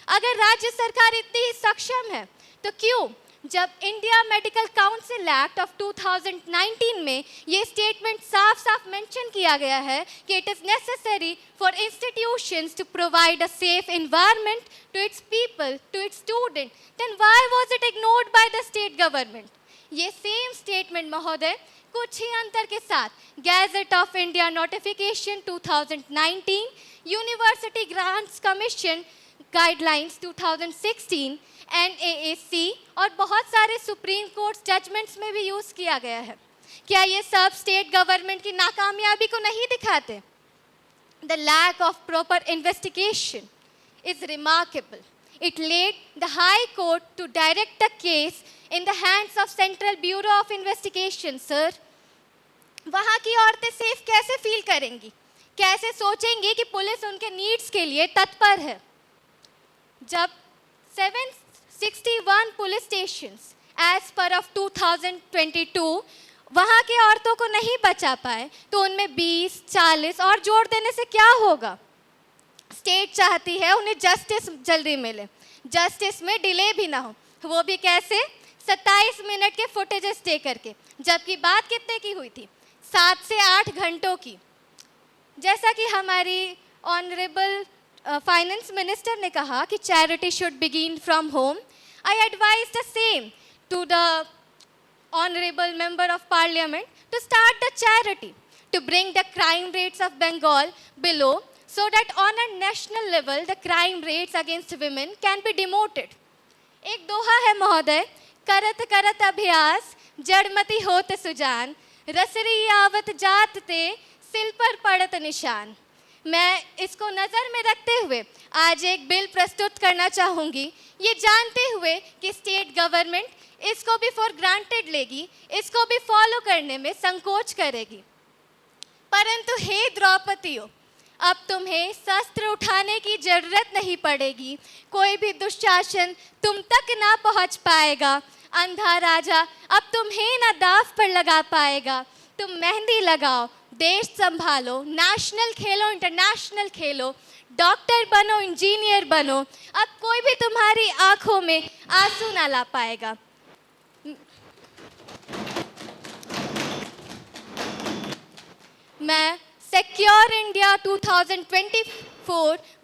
अगर राज्य सरकार इतनी ही सक्षम है तो क्यों जब India medical council act of 2019 में ये स्टेटमेंट साफ साफ मेंशन किया गया है कि it is necessary for institutions to provide a safe environment to its people, to its student, then why was it ignored by the state government? ये same statement महोदय कुछ ही अंतर के साथ gazette of India notification 2019, university grants commission guidelines 2016, NAAC और बहुत सारे सुप्रीम कोर्ट जजमेंट्स में भी यूज़ किया गया है। क्या ये सब स्टेट गवर्नमेंट की नाकामयाबी को नहीं दिखाते? The lack of proper investigation is remarkable. It led the High Court to direct the case in the hands of Central Bureau of Investigation, sir. वहाँ की औरतें सेफ कैसे फील करेंगी? कैसे सोचेंगी कि पुलिस उनके नीड्स के लिए तत्पर है? जब 761 police stations as per of 2022 वहाँ की औरतों को नहीं बचा पाए तो उनमें 20, 40 और जोड़ देने से क्या होगा? स्टेट चाहती है उन्हें जस्टिस जल्दी मिले, जस्टिस में डिले भी ना हो, वो भी कैसे? 27 मिनट के फुटेजेस स्टे करके, जबकि बात कितने की हुई थी? 7 से 8 घंटों की। जैसा कि हमारी ऑनरेबल फाइनेंस मिनिस्टर ने कहा कि charity should begin from home, I advise the same to the honourable member of parliament to start the charity to bring the crime rates of Bengal below, so that on a national level the crime rates against women can be demoted. एक दोहा है महोदय, करत करत अभ्यास जड़मती होत सुजान, रसरी आवत जात ते सिल पर पड़त निशान। मैं इसको नज़र में रखते हुए आज एक बिल प्रस्तुत करना चाहूँगी, ये जानते हुए कि स्टेट गवर्नमेंट इसको भी फॉर ग्रांटेड लेगी, इसको भी फॉलो करने में संकोच करेगी। परंतु हे द्रौपदियों, अब तुम्हें शस्त्र उठाने की जरूरत नहीं पड़ेगी, कोई भी दुशासन तुम तक ना पहुंच पाएगा। अंधा राजा अब तुम्हें ना दाव पर लगा पाएगा। तुम मेहंदी लगाओ, देश संभालो, नेशनल खेलो, इंटरनेशनल खेलो, डॉक्टर बनो, इंजीनियर बनो, अब कोई भी तुम्हारी आंखों में आंसू ना ला पाएगा। मैं सिक्योर इंडिया 2024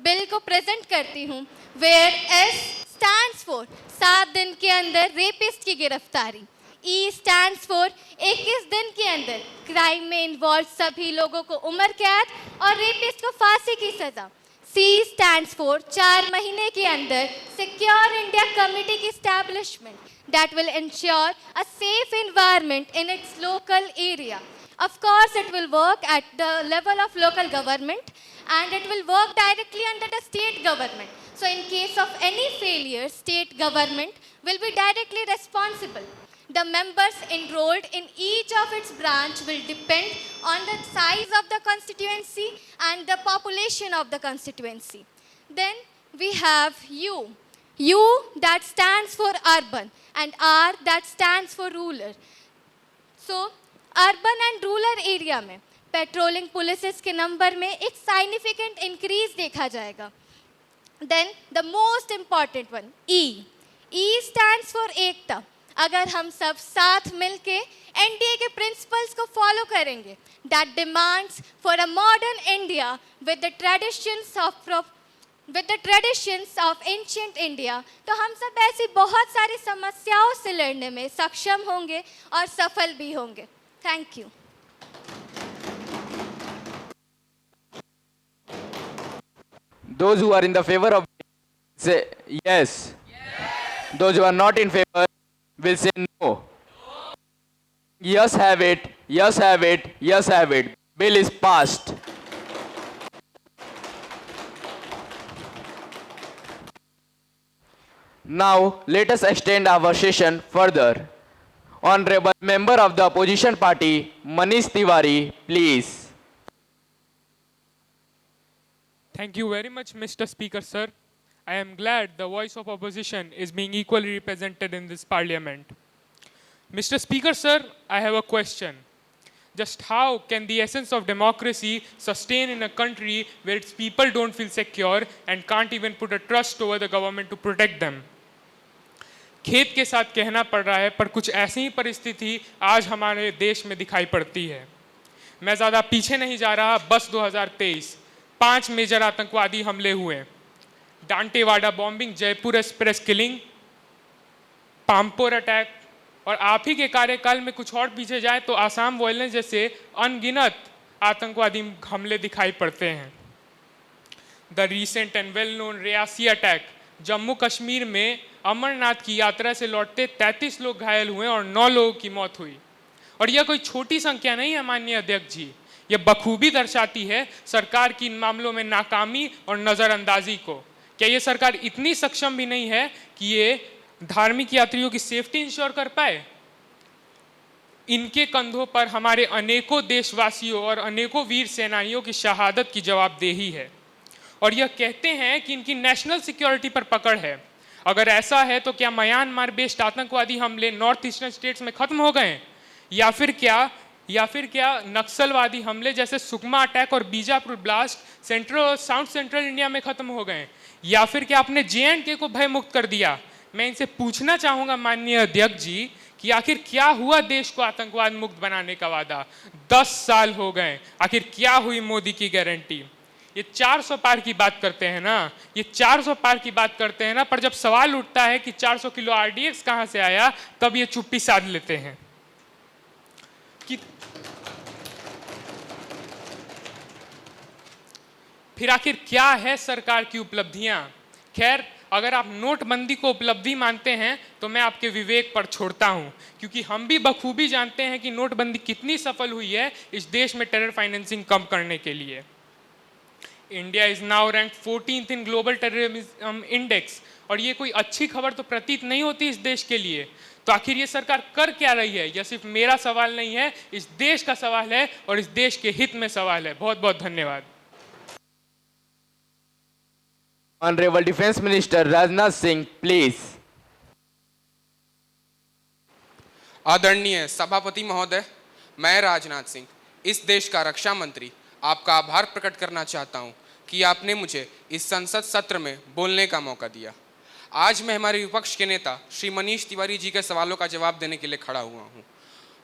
बिल को प्रेजेंट करती हूँ, वेयर एस स्टैंड्स फॉर 7 दिन के अंदर रेपिस्ट की गिरफ्तारी, ई स्टैंड्स फॉर 21 दिन के अंदर क्राइम में इन्वॉल्व सभी लोगों को उम्र कैद और रेपिस्ट को फांसी की सजा, सी स्टैंड्स फॉर 4 महीने के अंदर सिक्योर इंडिया कमेटी की establishment that will ensure a safe environment in its local area. Of course, it will work at the level of local government and it will work directly under the state government. So in case of any failure, state government will be directly responsible. The members enrolled in each of its branch will depend on the size of the constituency and the population of the constituency. Then we have U. U that stands for urban and R that stands for rural. So urban and rural area में patrolling police के number में एक significant increase देखा जाएगा। Then the most important one E stands for एकता। अगर हम सब साथ मिलके एनडीए के प्रिंसिपल्स को फॉलो करेंगे, that demands for a modern India with the traditions of ancient India, तो हम सब ऐसी बहुत सारी समस्याओं से लड़ने में सक्षम होंगे और सफल भी होंगे। Thank you. Those who are in the favor of say yes. Those who are not in favor will say no. Yes have it, yes have it, yes have it. Bill is passed. Now let us extend our session further. Honorable member of the opposition party, Manish Tiwari, please. Thank you very much, Mr. Speaker, sir. I am glad the voice of opposition is being equally represented in this parliament. Mr. Speaker, sir, I have a question. Just how can the essence of democracy sustain in a country where its people don't feel secure and can't even put a trust over the government to protect them? खेत के साथ कहना पड़ रहा है, पर कुछ ऐसी ही परिस्थिति आज हमारे देश में दिखाई पड़ती है। मैं ज़्यादा पीछे नहीं जा रहा, बस 2023 5 मेजर आतंकवादी हमले हुए, Dantewada bombing, Jaipur express killing, Pampore attack, और आप ही के कार्यकाल में कुछ और पीछे जाए तो आसाम वायलेंस जैसे अनगिनत आतंकवादी हमले दिखाई पड़ते हैं। The recent and well known Reasi attack, Jammu Kashmir में अमरनाथ की यात्रा से लौटते 33 लोग घायल हुए और 9 लोगों की मौत हुई। और यह कोई छोटी संख्या नहीं है माननीय अध्यक्ष जी, यह बखूबी दर्शाती है सरकार की इन मामलों में नाकामी और नज़रअंदाजी को। क्या ये सरकार इतनी सक्षम भी नहीं है कि ये धार्मिक यात्रियों की सेफ्टी इंश्योर कर पाए? इनके कंधों पर हमारे अनेकों देशवासियों और अनेकों वीर सेनानियों की शहादत की जवाबदेही है, और यह कहते हैं कि इनकी नेशनल सिक्योरिटी पर पकड़ है। अगर ऐसा है तो क्या म्यांमार बेस्ड आतंकवादी हमले नॉर्थ ईस्टर्न स्टेट्स में खत्म हो गए, या फिर क्या या फिर क्या नक्सलवादी हमले जैसे सुकमा अटैक और बीजापुर ब्लास्ट सेंट्रल और साउथ सेंट्रल इंडिया में खत्म हो गए, या फिर क्या आपने JNK को भय मुक्त कर दिया? मैं इनसे पूछना चाहूंगा माननीय अध्यक्ष जी कि आखिर क्या हुआ देश को आतंकवाद मुक्त बनाने का वादा? 10 साल हो गए, आखिर क्या हुई मोदी की गारंटी? ये 400 पार की बात करते हैं ना, ये 400 पार की बात करते हैं ना, पर जब सवाल उठता है कि 400 किलो RDX कहां से आया, तब ये चुप्पी साध लेते हैं कि फिर आखिर क्या है सरकार की उपलब्धियां? खैर, अगर आप नोटबंदी को उपलब्धि मानते हैं तो मैं आपके विवेक पर छोड़ता हूं, क्योंकि हम भी बखूबी जानते हैं कि नोटबंदी कितनी सफल हुई है इस देश में टेरर फाइनेंसिंग कम करने के लिए। India is now rank 14th in global terrorism index, और ये कोई अच्छी खबर तो प्रतीत नहीं होती इस देश के लिए। तो आखिर ये सरकार कर क्या रही है? यह सिर्फ मेरा सवाल नहीं है, इस देश का सवाल है और इस देश के हित में सवाल है। बहुत बहुत धन्यवाद। Honorable Defense Minister Rajnath Singh, please. आदरणीय सभापति महोदय, मैं राजनाथ सिंह, इस देश का रक्षा मंत्री, आपका आभार प्रकट करना चाहता हूं कि आपने मुझे इस संसद सत्र में बोलने का मौका दिया। आज मैं हमारे विपक्ष के नेता श्री मनीष तिवारी जी के सवालों का जवाब देने के लिए खड़ा हुआ हूं।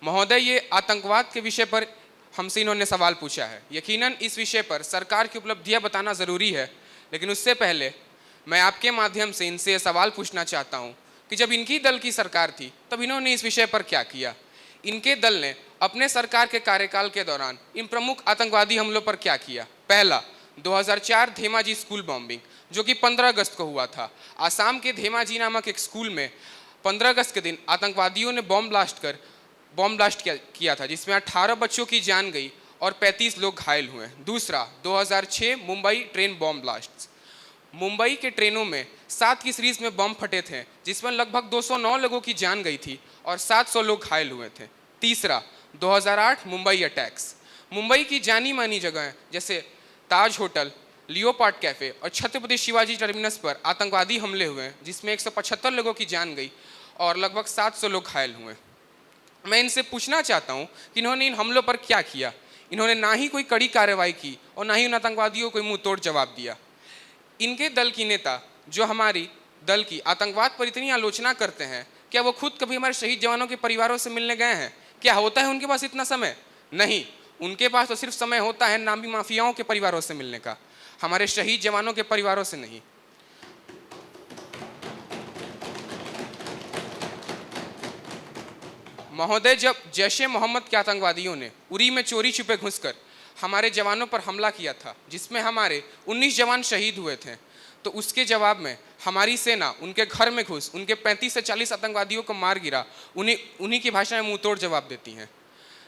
महोदय, ये आतंकवाद के विषय पर हमसे इन्होंने सवाल पूछा है। यकीनन इस विषय पर सरकार की उपलब्धियां बताना ज़रूरी है, लेकिन उससे पहले मैं आपके माध्यम से इनसे ये सवाल पूछना चाहता हूं कि जब इनकी दल की सरकार थी तब इन्होंने इस विषय पर क्या किया? इनके दल ने अपने सरकार के कार्यकाल के दौरान इन प्रमुख आतंकवादी हमलों पर क्या किया? पहला, 2004 धेमाजी स्कूल बॉम्बिंग, जो कि 15 अगस्त को हुआ था। आसाम के धेमाजी नामक एक स्कूल में 15 अगस्त के दिन आतंकवादियों ने बॉम्ब ब्लास्ट किया था, जिसमें 18 बच्चों की जान गई और 35 लोग घायल हुए। दूसरा, 2006 Mumbai train bomb blast. Mumbai के ट्रेनों में 7 की सीरीज में बम फटे थे, जिसमें लगभग 209 लोगों की जान गई थी और 700 लोग घायल हुए थे। तीसरा, 2008 मुंबई अटैक्स। मुंबई की जानी मानी जगह जैसे ताज होटल, लियोपार्ड कैफे और छत्रपति शिवाजी टर्मिनस पर आतंकवादी हमले हुए, जिसमें 175 लोगों की जान गई और लगभग 700 लोग घायल हुए। मैं इनसे पूछना चाहता हूं कि इन्होंने इन हमलों पर क्या किया? इन्होंने ना ही कोई कड़ी कार्रवाई की और ना ही उन आतंकवादियों को मुंह तोड़ जवाब दिया। इनके दल की नेता जो हमारी दल की आतंकवाद पर इतनी आलोचना करते हैं, क्या वो खुद कभी हमारे शहीद जवानों के परिवारों से मिलने गए हैं? क्या होता है उनके पास इतना समय? नहीं, उनके पास तो सिर्फ समय होता है नामी माफियाओं के परिवारों से मिलने का, हमारे शहीद जवानों के परिवारों से नहीं। महोदय, जब जैश-ए मोहम्मद के आतंकवादियों ने उरी में चोरी छुपे घुसकर हमारे जवानों पर हमला किया था, जिसमें हमारे 19 जवान शहीद हुए थे, तो उसके जवाब में हमारी सेना उनके घर में घुस उनके 35 से 40 आतंकवादियों को मार गिरा। उन्हीं की भाषा में मुंहतोड़ जवाब देती हैं।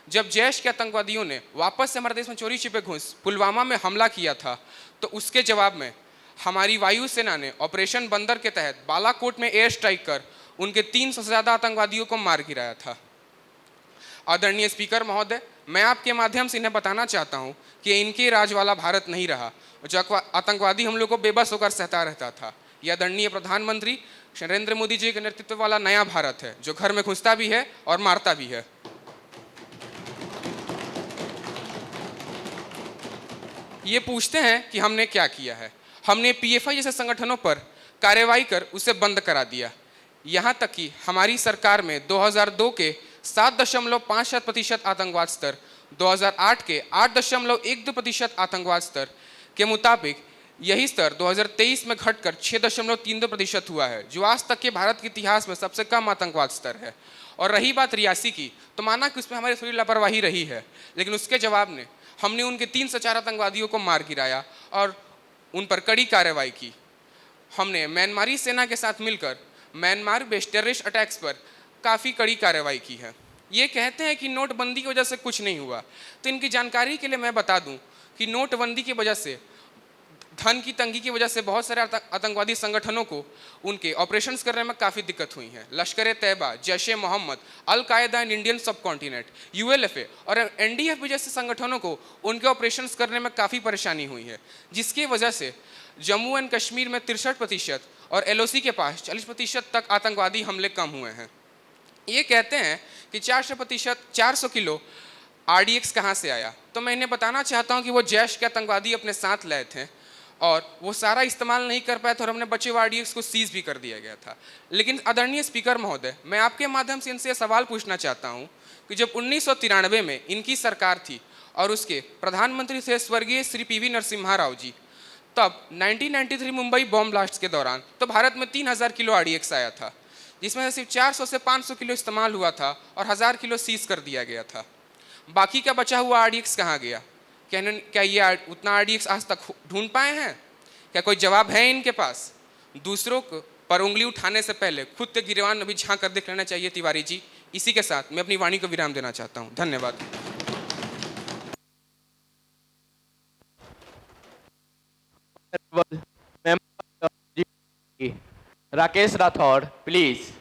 जब जैश के आतंकवादियों ने वापस से हमारे देश में चोरी छिपे घुस पुलवामा में हमला किया था, तो उसके जवाब में हमारी वायुसेना ने ऑपरेशन बंदर के तहत बालाकोट में एयर स्ट्राइक कर उनके 300 से ज़्यादा आतंकवादियों को मार गिराया था। आदरणीय स्पीकर महोदय, मैं आपके माध्यम से इन्हें बताना चाहता हूं कि इनके राज वाला भारत नहीं रहा, जो आतंकवादी हम लोग को बेबस होकर सहता रहता था। यह आदरणीय प्रधानमंत्री नरेंद्र मोदी जी के नेतृत्व वाला नया भारत है, जो घर में घुसता भी है और मारता भी है। ये पूछते हैं कि हमने क्या किया है। हमने PFI जैसे संगठनों पर कार्रवाई कर उसे बंद करा दिया। यहाँ तक कि हमारी सरकार में 2002 के 7.57% आतंकवाद स्तर, 2008 के 8.12% आतंकवाद स्तर के मुताबिक यही स्तर 2023 में घटकर 6.32% हुआ है, जो आज तक के भारत के इतिहास में सबसे कम आतंकवाद स्तर है। और रही बात रियासी की, तो माना कि उसमें हमारी थोड़ी लापरवाही रही है, लेकिन उसके जवाब में हमने उनके 3 से 4 आतंकवादियों को मार गिराया और उन पर कड़ी कार्रवाई की। हमने म्यांमारी सेना के साथ मिलकर म्यांमार बेस्ड टेररिस्ट अटैक्स पर काफ़ी कड़ी कार्रवाई की है। ये कहते हैं कि नोटबंदी की वजह से कुछ नहीं हुआ, तो इनकी जानकारी के लिए मैं बता दूं कि नोटबंदी की वजह से, धन की तंगी की वजह से बहुत सारे आतंकवादी संगठनों को उनके ऑपरेशंस करने में काफ़ी दिक्कत हुई है। Lashkar-e-Taiba, Jaish-e-Mohammed, al Qaeda in Indian सब कॉन्टिनेंट, ULFA और NDF जैसे संगठनों को उनके ऑपरेशंस करने में काफ़ी परेशानी हुई है, जिसकी वजह से जम्मू एंड कश्मीर में 63% और LOC के पास 40% तक आतंकवादी हमले कम हुए हैं। ये कहते हैं कि 400 किलो आरडीएक्स कहाँ से आया, तो मैं इन्हें बताना चाहता हूँ कि वो जैश के आतंकवादी अपने साथ लाए थे और वो सारा इस्तेमाल नहीं कर पाए थे और हमने बचे हुए आरडीएक्स को सीज भी कर दिया गया था। लेकिन आदरणीय स्पीकर महोदय, मैं आपके माध्यम से इनसे सवाल पूछना चाहता हूँ कि जब 1993 में इनकी सरकार थी और उसके प्रधानमंत्री थे स्वर्गीय श्री पीवी नरसिम्हा राव जी, तब 1993 मुंबई बॉम्ब ब्लास्ट के दौरान तो भारत में 3000 किलो आरडीएक्स आया था, जिसमें से सिर्फ 400 से 500 किलो इस्तेमाल हुआ था और 1000 किलो सीज कर दिया गया था। बाकी का बचा हुआ आरडीएक्स कहाँ गया? क्या ये उतना आरडीएक्स आज तक ढूंढ पाए हैं? क्या कोई जवाब है इनके पास? दूसरों को पर उंगली उठाने से पहले खुद के गिरवान में भी झांक कर देख लेना चाहिए तिवारी जी। इसी के साथ मैं अपनी वाणी को विराम देना चाहता हूँ। धन्यवाद। राकेश राठौड़ प्लीज।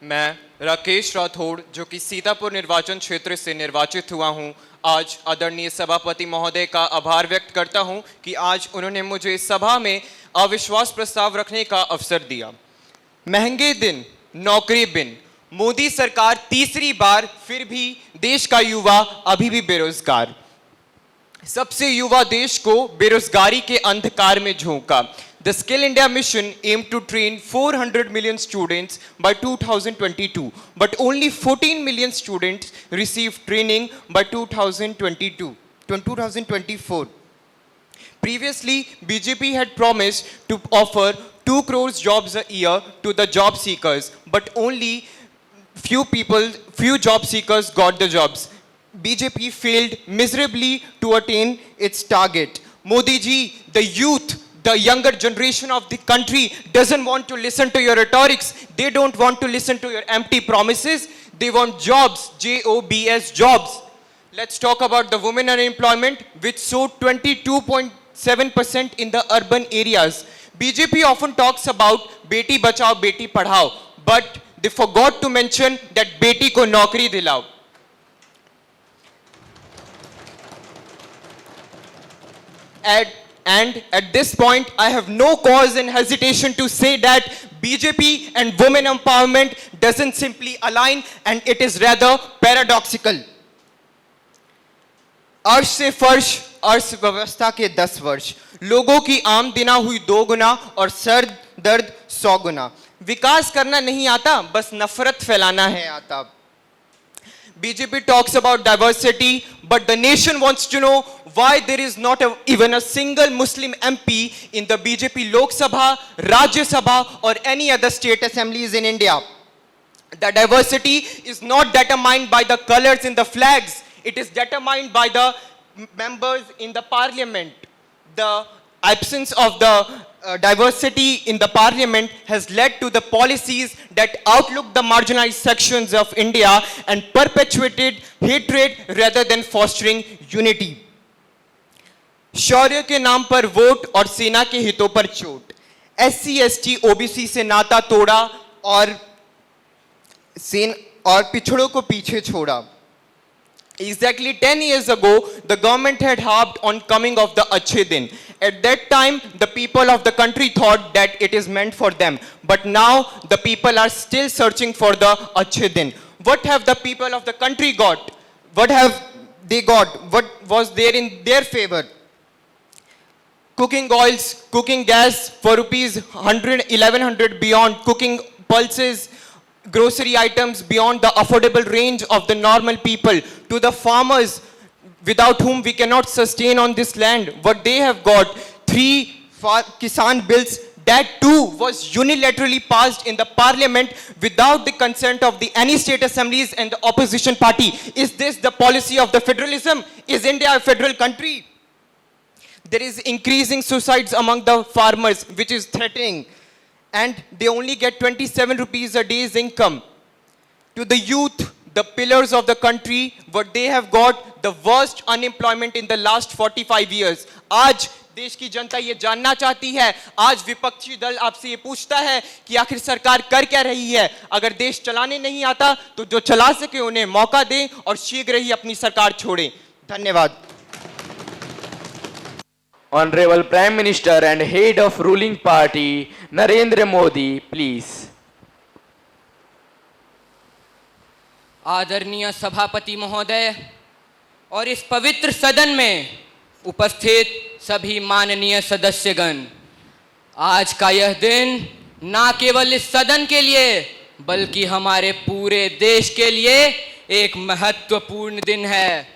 मैं राकेश राठौड़, जो कि सीतापुर निर्वाचन क्षेत्र से निर्वाचित हुआ हूं, आज आदरणीय सभापति महोदय का आभार व्यक्त करता हूं कि आज उन्होंने मुझे सभा में अविश्वास प्रस्ताव रखने का अवसर दिया। महंगे दिन, नौकरी बिन, मोदी सरकार तीसरी बार, फिर भी देश का युवा अभी भी बेरोजगार। सबसे युवा देश को बेरोजगारी के अंधकार में झोंका। The Skill India mission aimed to train 400 million students by 2022, but only 14 million students received training by 2024. Previously, BJP had promised to offer 2 crores jobs a year to the job seekers, but only few job seekers got the jobs. BJP failed miserably to attain its target. Modi ji, the youth, the younger generation of the country doesn't want to listen to your rhetorics. They don't want to listen to your empty promises. They want jobs, J-O-B-S, jobs. Let's talk about the women unemployment, which soared 22.7% in the urban areas. BJP often talks about Beti Bachao, Beti Padhao, but they forgot to mention that Beti ko naukri dilao. And at this point, I have no cause and hesitation to say that BJP and women empowerment doesn't simply align, and it is rather paradoxical. अर्श से फर्श, अर्थव्यवस्था के 10 वर्ष, लोगों की आमदनी हुई 2 गुना और सर दर्द 100 गुना। विकास करना नहीं आता, बस नफरत फैलाना है आता। BJP talks about diversity, but the nation wants to know why there is not even a single Muslim MP in the BJP Lok Sabha, Rajya Sabha, or any other state assemblies in India. The diversity is not determined by the colors in the flags. It is determined by the members in the parliament. The absence of the diversity in the parliament has led to the policies that outlook the marginalized sections of India and perpetuated hatred rather than fostering unity. शौर्य के नाम पर vote और सेना के हितों पर चोट, SC, ST, OBC से नाता तोड़ा और पिछड़ों को पीछे छोड़ा. Exactly 10 years ago, the government had harped on coming of the Achhe Din. At that time, the people of the country thought that it is meant for them. But now, the people are still searching for the Achhe Din. What have the people of the country got? What have they got? What was there in their favor? Cooking oils, cooking gas for rupees 1100 beyond, cooking pulses, grocery items beyond the affordable range of the normal people, to the farmers without whom we cannot sustain on this land. What they have got, 3 Kisan bills, that too was unilaterally passed in the parliament without the consent of any state assemblies and the opposition party. Is this the policy of the federalism? Is India a federal country? There is increasing suicides among the farmers, which is threatening, and they only get 27 rupees a day's income. To the youth, the pillars of the country, what they have got, the worst unemployment in the last 45 years. आज देश की जनता ये जानना चाहती है, आज विपक्षी दल आपसे ये पूछता है कि आखिर सरकार कर क्या रही है. अगर देश चलाने नहीं आता तो जो चला सके उन्हें मौका दें और शीघ्र ही अपनी सरकार छोड़ें. धन्यवाद. Honorable Prime Minister and Head of Ruling Party, Narendra Modi, please. आदरणीय सभापति महोदय और इस पवित्र सदन में उपस्थित सभी माननीय सदस्यगण, आज का यह दिन ना केवल इस सदन के लिए बल्कि हमारे पूरे देश के लिए एक महत्वपूर्ण दिन है।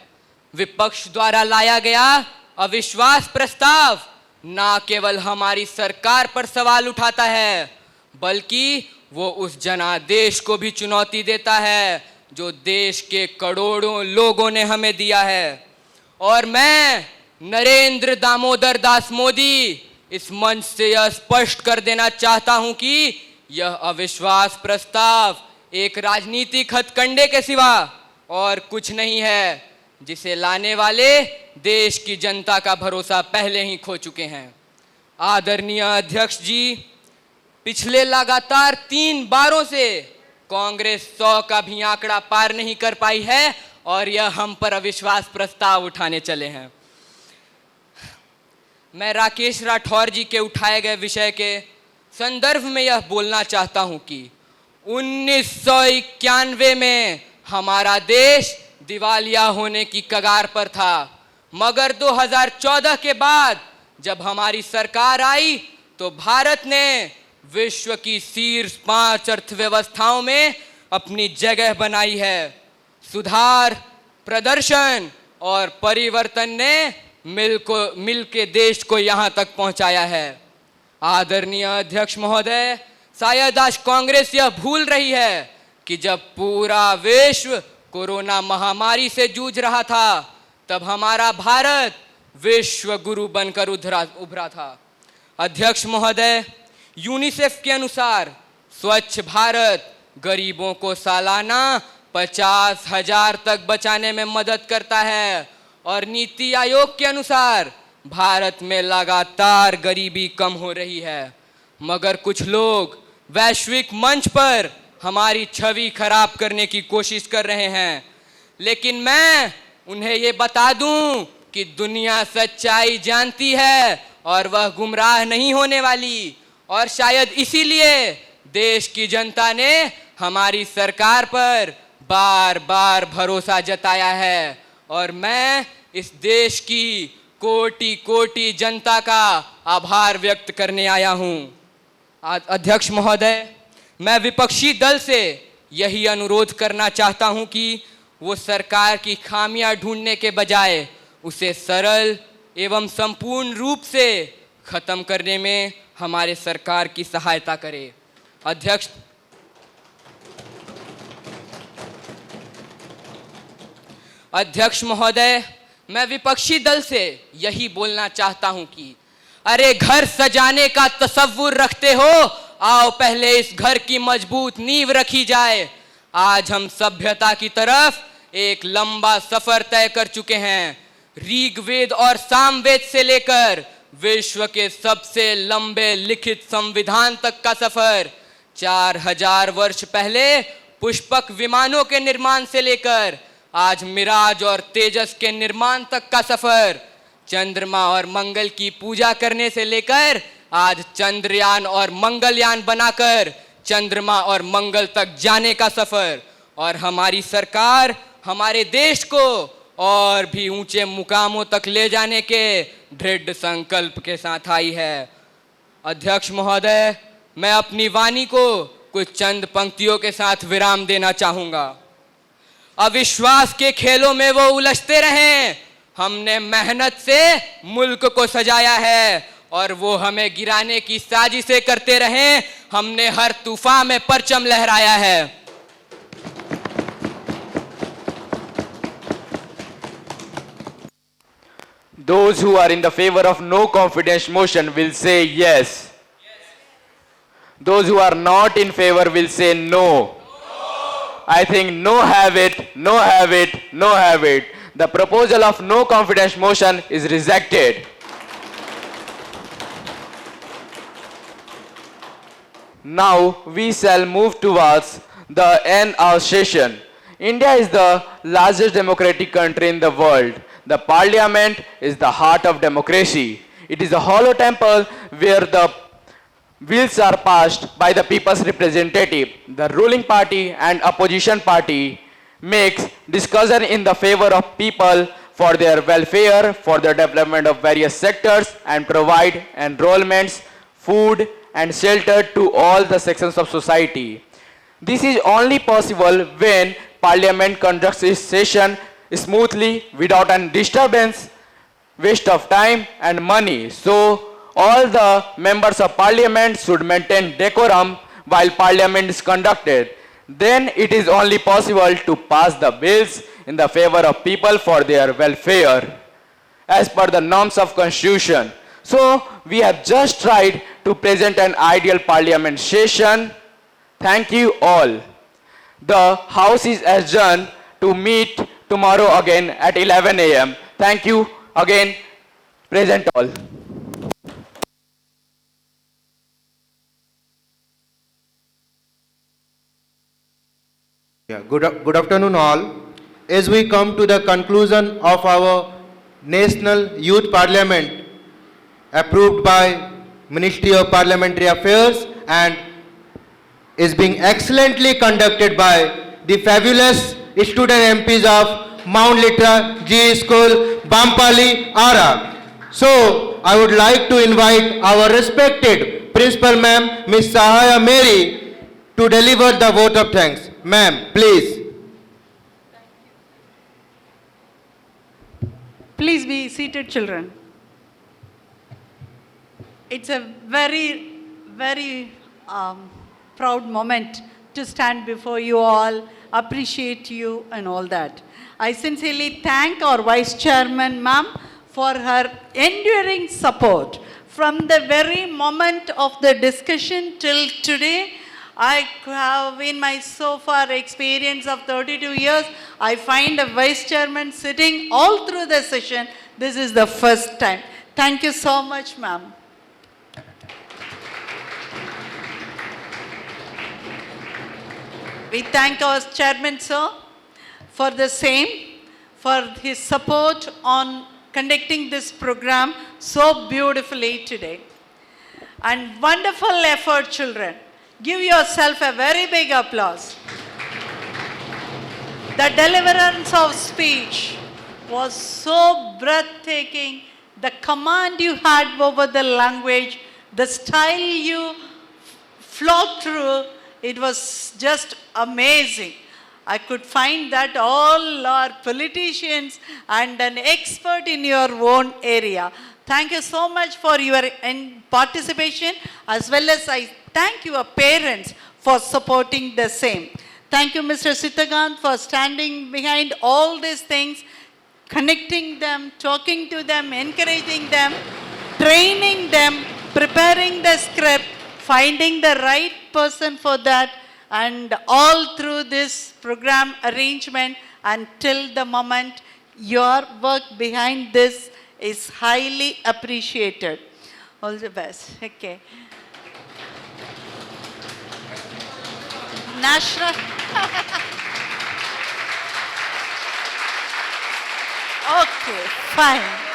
विपक्ष द्वारा लाया गया अविश्वास प्रस्ताव ना केवल हमारी सरकार पर सवाल उठाता है बल्कि वो उस जनादेश को भी चुनौती देता है जो देश के करोड़ों लोगों ने हमें दिया है। और मैं नरेंद्र दामोदर दास मोदी इस मंच से यह स्पष्ट कर देना चाहता हूं कि यह अविश्वास प्रस्ताव एक राजनीतिक हथकंडे के सिवा और कुछ नहीं है, जिसे लाने वाले देश की जनता का भरोसा पहले ही खो चुके हैं। आदरणीय अध्यक्ष जी, पिछले लगातार 3 बारों से कांग्रेस 100 का भी आंकड़ा पार नहीं कर पाई है और यह हम पर अविश्वास प्रस्ताव उठाने चले हैं। मैं राकेश राठौर जी के उठाए गए विषय के संदर्भ में यह बोलना चाहता हूं कि 1991 में हमारा देश दिवालिया होने की कगार पर था, मगर 2014 के बाद जब हमारी सरकार आई तो भारत ने विश्व की शीर्ष 5 अर्थव्यवस्थाओं में अपनी जगह बनाई है। सुधार, प्रदर्शन और परिवर्तन ने मिल के देश को यहाँ तक पहुँचाया है। आदरणीय अध्यक्ष महोदय, शायद आज कांग्रेस यह भूल रही है कि जब पूरा विश्व कोरोना महामारी से जूझ रहा था तब हमारा भारत विश्व गुरु बनकर उभरा था। अध्यक्ष महोदय, यूनिसेफ के अनुसार स्वच्छ भारत गरीबों को सालाना 50,000 तक बचाने में मदद करता है और नीति आयोग के अनुसार भारत में लगातार गरीबी कम हो रही है, मगर कुछ लोग वैश्विक मंच पर हमारी छवि खराब करने की कोशिश कर रहे हैं। लेकिन मैं उन्हें ये बता दूं कि दुनिया सच्चाई जानती है और वह गुमराह नहीं होने वाली, और शायद इसीलिए देश की जनता ने हमारी सरकार पर बार बार भरोसा जताया है और मैं इस देश की कोटि कोटि जनता का आभार व्यक्त करने आया हूं। अध्यक्ष महोदय, मैं विपक्षी दल से यही अनुरोध करना चाहता हूं कि वो सरकार की खामियां ढूंढने के बजाय उसे सरल एवं संपूर्ण रूप से खत्म करने में हमारे सरकार की सहायता करे। अध्यक्ष महोदय, मैं विपक्षी दल से यही बोलना चाहता हूं कि अरे घर सजाने का तसव्वुर रखते हो, आओ पहले इस घर की मजबूत नींव रखी जाए। आज हम सभ्यता की तरफ एक लंबा सफर तय कर चुके हैं। ऋग्वेद और सामवेद से लेकर विश्व के सबसे लंबे लिखित संविधान तक का सफर, 4000 वर्ष पहले पुष्पक विमानों के निर्माण से लेकर आज मिराज और तेजस के निर्माण तक का सफर, चंद्रमा और मंगल की पूजा करने से लेकर आज चंद्रयान और मंगलयान बनाकर चंद्रमा और मंगल तक जाने का सफर, और हमारी सरकार हमारे देश को और भी ऊंचे मुकामों तक ले जाने के दृढ़ संकल्प के साथ आई है। अध्यक्ष महोदय, मैं अपनी वाणी को कुछ चंद पंक्तियों के साथ विराम देना चाहूंगा। अविश्वास के खेलों में वो उलझते रहें, हमने मेहनत से मुल्क को सजाया है और वो हमें गिराने की साजिशें करते रहें, हमने हर तूफान में परचम लहराया है। Those who are in the favor of no confidence motion will say yes. Those who are not in favor will say no. I think no have it, no have it, no have it. The proposal of no confidence motion is rejected. Now we shall move towards the end of session. India is the largest democratic country in the world. The parliament is the heart of democracy. It is a hollow temple where the bills are passed by the people's representative. The ruling party and opposition party makes discussion in the favor of people for their welfare, for the development of various sectors, and provide enrollments, food, and shelter to all the sections of society. This is only possible when Parliament conducts its session smoothly without any disturbance, waste of time and money. So all the members of Parliament should maintain decorum while Parliament is conducted. Then it is only possible to pass the bills in the favor of people for their welfare as per the norms of Constitution. So we have just tried to present an ideal Parliament session. Thank you all. The House is adjourned to meet tomorrow again at 11 a.m. Thank you again, present all. Yeah, good afternoon all. As we come to the conclusion of our National Youth Parliament approved by Ministry of Parliamentary Affairs and is being excellently conducted by the fabulous student MPs of Mount Litra G School, Bampali, Ara. So, I would like to invite our respected Principal Ma'am, Ms. Sahaya Mary, to deliver the vote of thanks. Ma'am, please. Please be seated, children. It's a very, very proud moment to stand before you all, appreciate you and all that. I sincerely thank our Vice Chairman, ma'am, for her enduring support. From the very moment of the discussion till today, I have in my so far experience of 32 years, I find a Vice Chairman sitting all through the session. This is the first time. Thank you so much, ma'am. We thank our Chairman, sir, for the same, for his support on conducting this program so beautifully today. And wonderful effort, children. Give yourself a very big applause. The deliverance of speech was so breathtaking. The command you had over the language, the style you flowed through, it was just amazing. I could find that all our politicians and an expert in your own area. Thank you so much for your participation, as well as I thank your parents for supporting the same. Thank you, Mr. Sitagant, for standing behind all these things, connecting them, talking to them, encouraging them, training them, preparing the script, finding the right person for that, and all through this program arrangement until the moment, your work behind this is highly appreciated. All the best. Okay. National. Okay, fine.